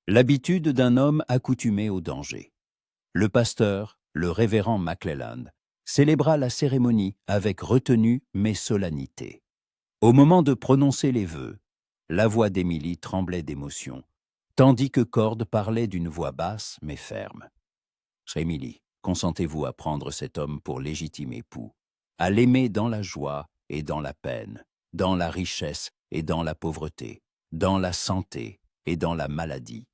l'habitude d'un homme accoutumé au danger. Le pasteur, le révérend McClelland, célébra la cérémonie avec retenue mais solennité. Au moment de prononcer les vœux, la voix d'Émilie tremblait d'émotion, tandis que Cord parlait d'une voix basse mais ferme. « Émilie, consentez-vous à prendre cet homme pour légitime époux, à l'aimer dans la joie et dans la peine, dans la richesse et dans la pauvreté, dans la santé et dans la maladie,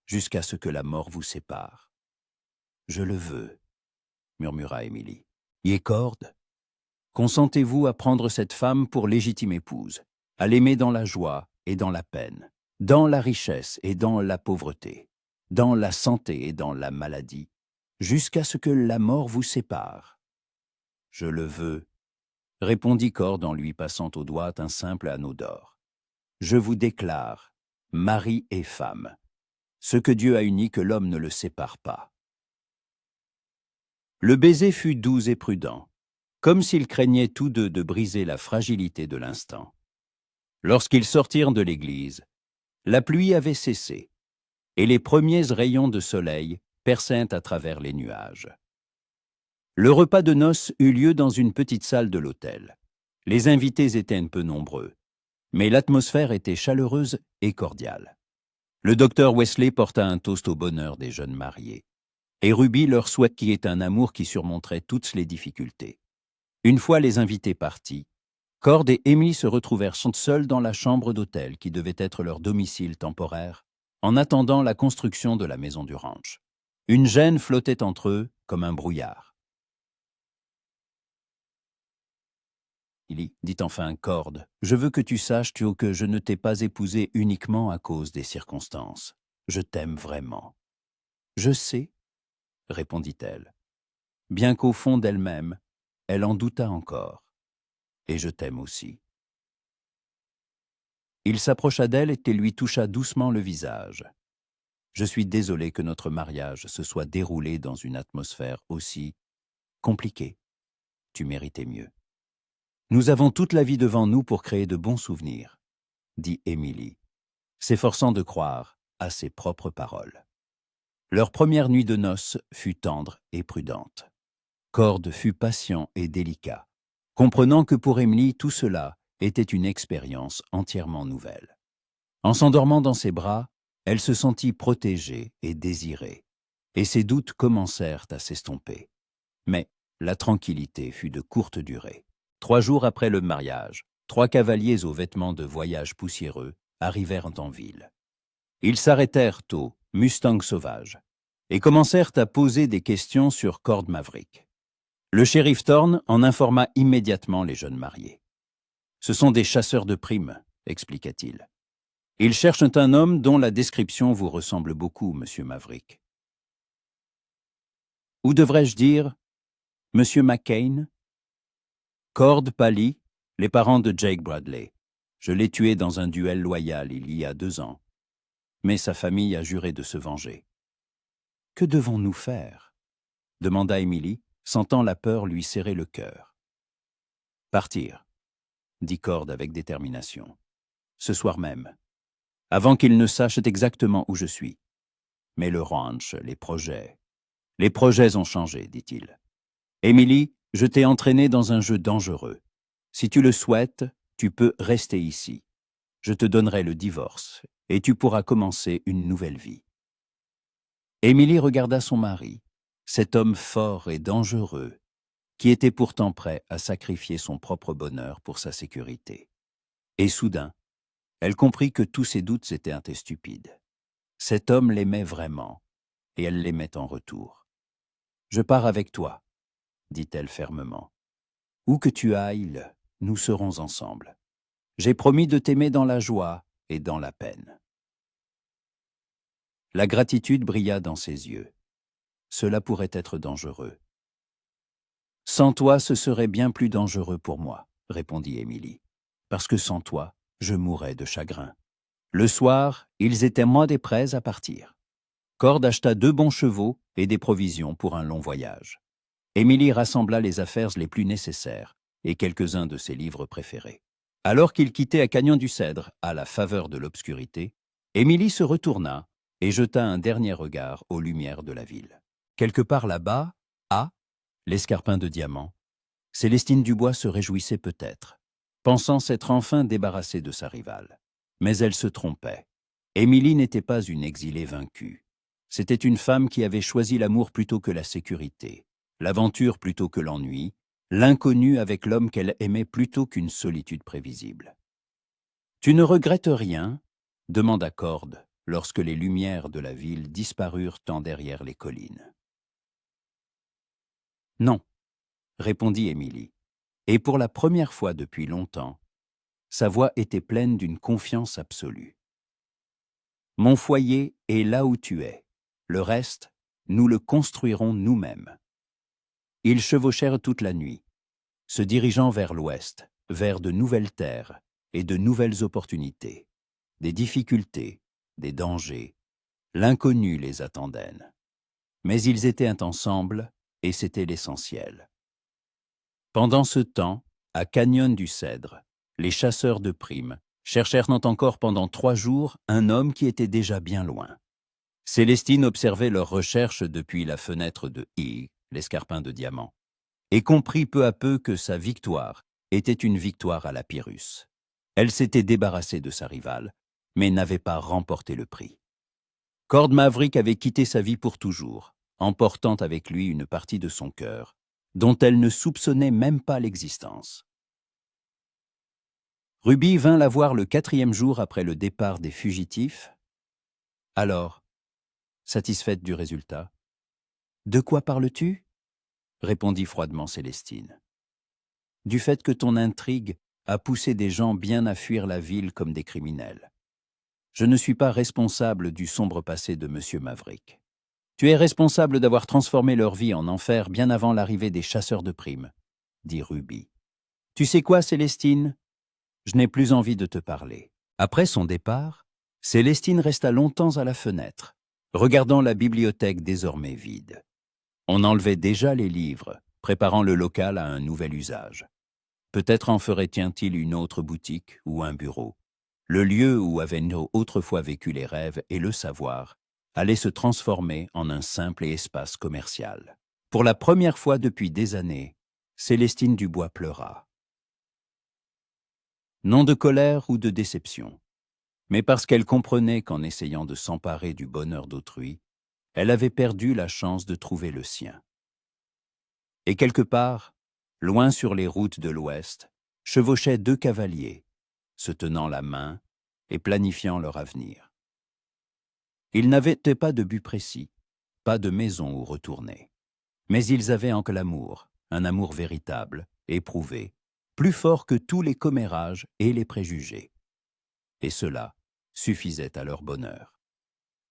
jusqu'à ce que la mort vous sépare. »« Je le veux, » murmura Émilie. « Et Cord, consentez-vous à prendre cette femme pour légitime épouse, à l'aimer dans la joie et dans la peine, dans la richesse et dans la pauvreté, dans la santé et dans la maladie, jusqu'à ce que la mort vous sépare. »« Je le veux, » répondit Cord en lui passant au doigt un simple anneau d'or. « Je vous déclare, mari et femme, ce que Dieu a uni que l'homme ne le sépare pas. » Le baiser fut doux et prudent, comme s'ils craignaient tous deux de briser la fragilité de l'instant. Lorsqu'ils sortirent de l'église, la pluie avait cessé, et les premiers rayons de soleil perçaient à travers les nuages. Le repas de noces eut lieu dans une petite salle de l'hôtel. Les invités étaient un peu nombreux, mais l'atmosphère était chaleureuse et cordiale. Le docteur Wesley porta un toast au bonheur des jeunes mariés, et Ruby leur souhaita qu'il y ait un amour qui surmonterait toutes les difficultés. Une fois les invités partis, Cord et Émilie se retrouvèrent seuls dans la chambre d'hôtel qui devait être leur domicile temporaire, en attendant la construction de la maison du ranch. Une gêne flottait entre eux comme un brouillard. Il dit enfin Cord, « Je veux que tu saches que je ne t'ai pas épousé uniquement à cause des circonstances. Je t'aime vraiment. »« Je sais, » répondit-elle, bien qu'au fond d'elle-même, elle en douta encore. « Et je t'aime aussi. » Il s'approcha d'elle et lui toucha doucement le visage. « Je suis désolé que notre mariage se soit déroulé dans une atmosphère aussi compliquée. Tu méritais mieux. » « Nous avons toute la vie devant nous pour créer de bons souvenirs, » dit Émilie, s'efforçant de croire à ses propres paroles. Leur première nuit de noces fut tendre et prudente. Cord fut patient et délicat, comprenant que pour Émilie tout cela était une expérience entièrement nouvelle. En s'endormant dans ses bras, elle se sentit protégée et désirée, et ses doutes commencèrent à s'estomper. Mais la tranquillité fut de courte durée. 3 jours après le mariage, 3 cavaliers aux vêtements de voyage poussiéreux arrivèrent en ville. Ils s'arrêtèrent au Mustang sauvage et commencèrent à poser des questions sur Cord Maverick. Le shérif Thorne en informa immédiatement les jeunes mariés. « Ce sont des chasseurs de primes, » expliqua-t-il. « Ils cherchent un homme dont la description vous ressemble beaucoup, monsieur Maverick. » Ou devrais-je dire, monsieur McCain? Cord pâlit, les parents de Jake Bradley. Je l'ai tué dans un duel loyal il y a 2 ans. Mais sa famille a juré de se venger. « Que devons-nous faire ?» demanda Émilie, sentant la peur lui serrer le cœur. « Partir, » dit Cord avec détermination. « Ce soir même, avant qu'ils ne sachent exactement où je suis. Mais le ranch, les projets ont changé, dit-il. Émilie, je t'ai entraînée dans un jeu dangereux. Si tu le souhaites, tu peux rester ici. Je te donnerai le divorce et tu pourras commencer une nouvelle vie. » Émilie regarda son mari, cet homme fort et dangereux, qui était pourtant prêt à sacrifier son propre bonheur pour sa sécurité. Et soudain, elle comprit que tous ses doutes étaient stupides. Cet homme l'aimait vraiment, et elle l'aimait en retour. « Je pars avec toi, » dit-elle fermement. « Où que tu ailles, nous serons ensemble. J'ai promis de t'aimer dans la joie et dans la peine. » La gratitude brilla dans ses yeux. Cela pourrait être dangereux. « Sans toi, ce serait bien plus dangereux pour moi, » répondit Émilie, « parce que sans toi, je mourrais de chagrin. » Le soir, ils étaient moins des prêts à partir. Cord acheta 2 bons chevaux et des provisions pour un long voyage. Émilie rassembla les affaires les plus nécessaires et quelques-uns de ses livres préférés. Alors qu'ils quittaient à Cagnon-du-Cèdre, à la faveur de l'obscurité, Émilie se retourna et jeta un dernier regard aux lumières de la ville. Quelque part là-bas, à l'escarpin de diamant, Célestine Dubois se réjouissait peut-être, pensant s'être enfin débarrassée de sa rivale. Mais elle se trompait. Émilie n'était pas une exilée vaincue. C'était une femme qui avait choisi l'amour plutôt que la sécurité, l'aventure plutôt que l'ennui, l'inconnu avec l'homme qu'elle aimait plutôt qu'une solitude prévisible. « Tu ne regrettes rien ?» demanda Cord, lorsque les lumières de la ville disparurent tant derrière les collines. « Non, » répondit Émilie, et pour la première fois depuis longtemps, sa voix était pleine d'une confiance absolue. « Mon foyer est là où tu es. Le reste, nous le construirons nous-mêmes. » Ils chevauchèrent toute la nuit, se dirigeant vers l'ouest, vers de nouvelles terres et de nouvelles opportunités. Des difficultés, des dangers, l'inconnu les attendait. Mais ils étaient ensemble et c'était l'essentiel. Pendant ce temps, à Cagnon-du-Cèdre, les chasseurs de primes cherchèrent encore pendant 3 jours un homme qui était déjà bien loin. Célestine observait leurs recherches depuis la fenêtre de l'escarpin de diamant, et comprit peu à peu que sa victoire était une victoire à la Pyrrhus. Elle s'était débarrassée de sa rivale, mais n'avait pas remporté le prix. Cord Maverick avait quitté sa vie pour toujours, emportant avec lui une partie de son cœur, dont elle ne soupçonnait même pas l'existence. Ruby vint la voir le 4e jour après le départ des fugitifs. « Alors, satisfaite du résultat, de quoi parles-tu » répondit froidement Célestine. « Du fait que ton intrigue a poussé des gens bien à fuir la ville comme des criminels. Je ne suis pas responsable du sombre passé de M. Maverick. Tu es responsable d'avoir transformé leur vie en enfer bien avant l'arrivée des chasseurs de primes, » dit Ruby. « Tu sais quoi, Célestine ? Je n'ai plus envie de te parler. » Après son départ, Célestine resta longtemps à la fenêtre, regardant la bibliothèque désormais vide. On enlevait déjà les livres, préparant le local à un nouvel usage. Peut-être en ferait-il une autre boutique ou un bureau. Le lieu où avaient autrefois vécu les rêves et le savoir allait se transformer en un simple espace commercial. Pour la première fois depuis des années, Célestine Dubois pleura. Non de colère ou de déception, mais parce qu'elle comprenait qu'en essayant de s'emparer du bonheur d'autrui, elle avait perdu la chance de trouver le sien. Et quelque part, loin sur les routes de l'Ouest, chevauchaient 2 cavaliers, se tenant la main et planifiant leur avenir. Ils n'avaient pas de but précis, pas de maison où retourner. Mais ils avaient en l'amour, un amour véritable, éprouvé, plus fort que tous les commérages et les préjugés. Et cela suffisait à leur bonheur.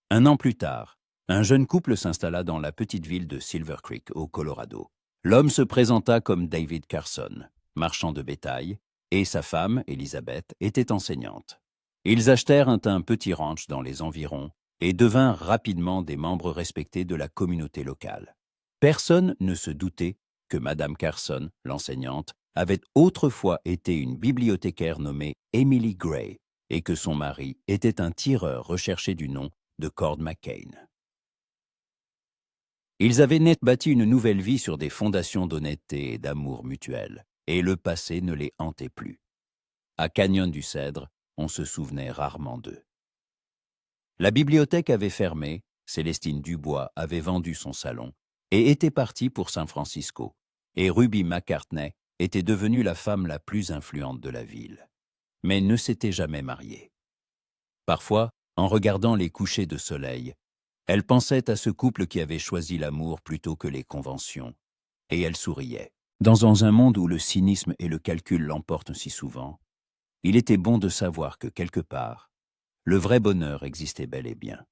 1 an plus tard, un jeune couple s'installa dans la petite ville de Silver Creek, au Colorado. L'homme se présenta comme David Carson, marchand de bétail, et sa femme, Elizabeth, était enseignante. Ils achetèrent un petit ranch dans les environs et devinrent rapidement des membres respectés de la communauté locale. Personne ne se doutait que Madame Carson, l'enseignante, avait autrefois été une bibliothécaire nommée Emily Gray et que son mari était un tireur recherché du nom de Cord McCain. Ils avaient net bâti une nouvelle vie sur des fondations d'honnêteté et d'amour mutuel, et le passé ne les hantait plus. À Cagnon-du-Cèdre, on se souvenait rarement d'eux. La bibliothèque avait fermé, Célestine Dubois avait vendu son salon et était partie pour San Francisco, et Ruby McCartney était devenue la femme la plus influente de la ville, mais ne s'était jamais mariée. Parfois, en regardant les couchers de soleil, elle pensait à ce couple qui avait choisi l'amour plutôt que les conventions, et elle souriait. Dans un monde où le cynisme et le calcul l'emportent si souvent, il était bon de savoir que quelque part, le vrai bonheur existait bel et bien.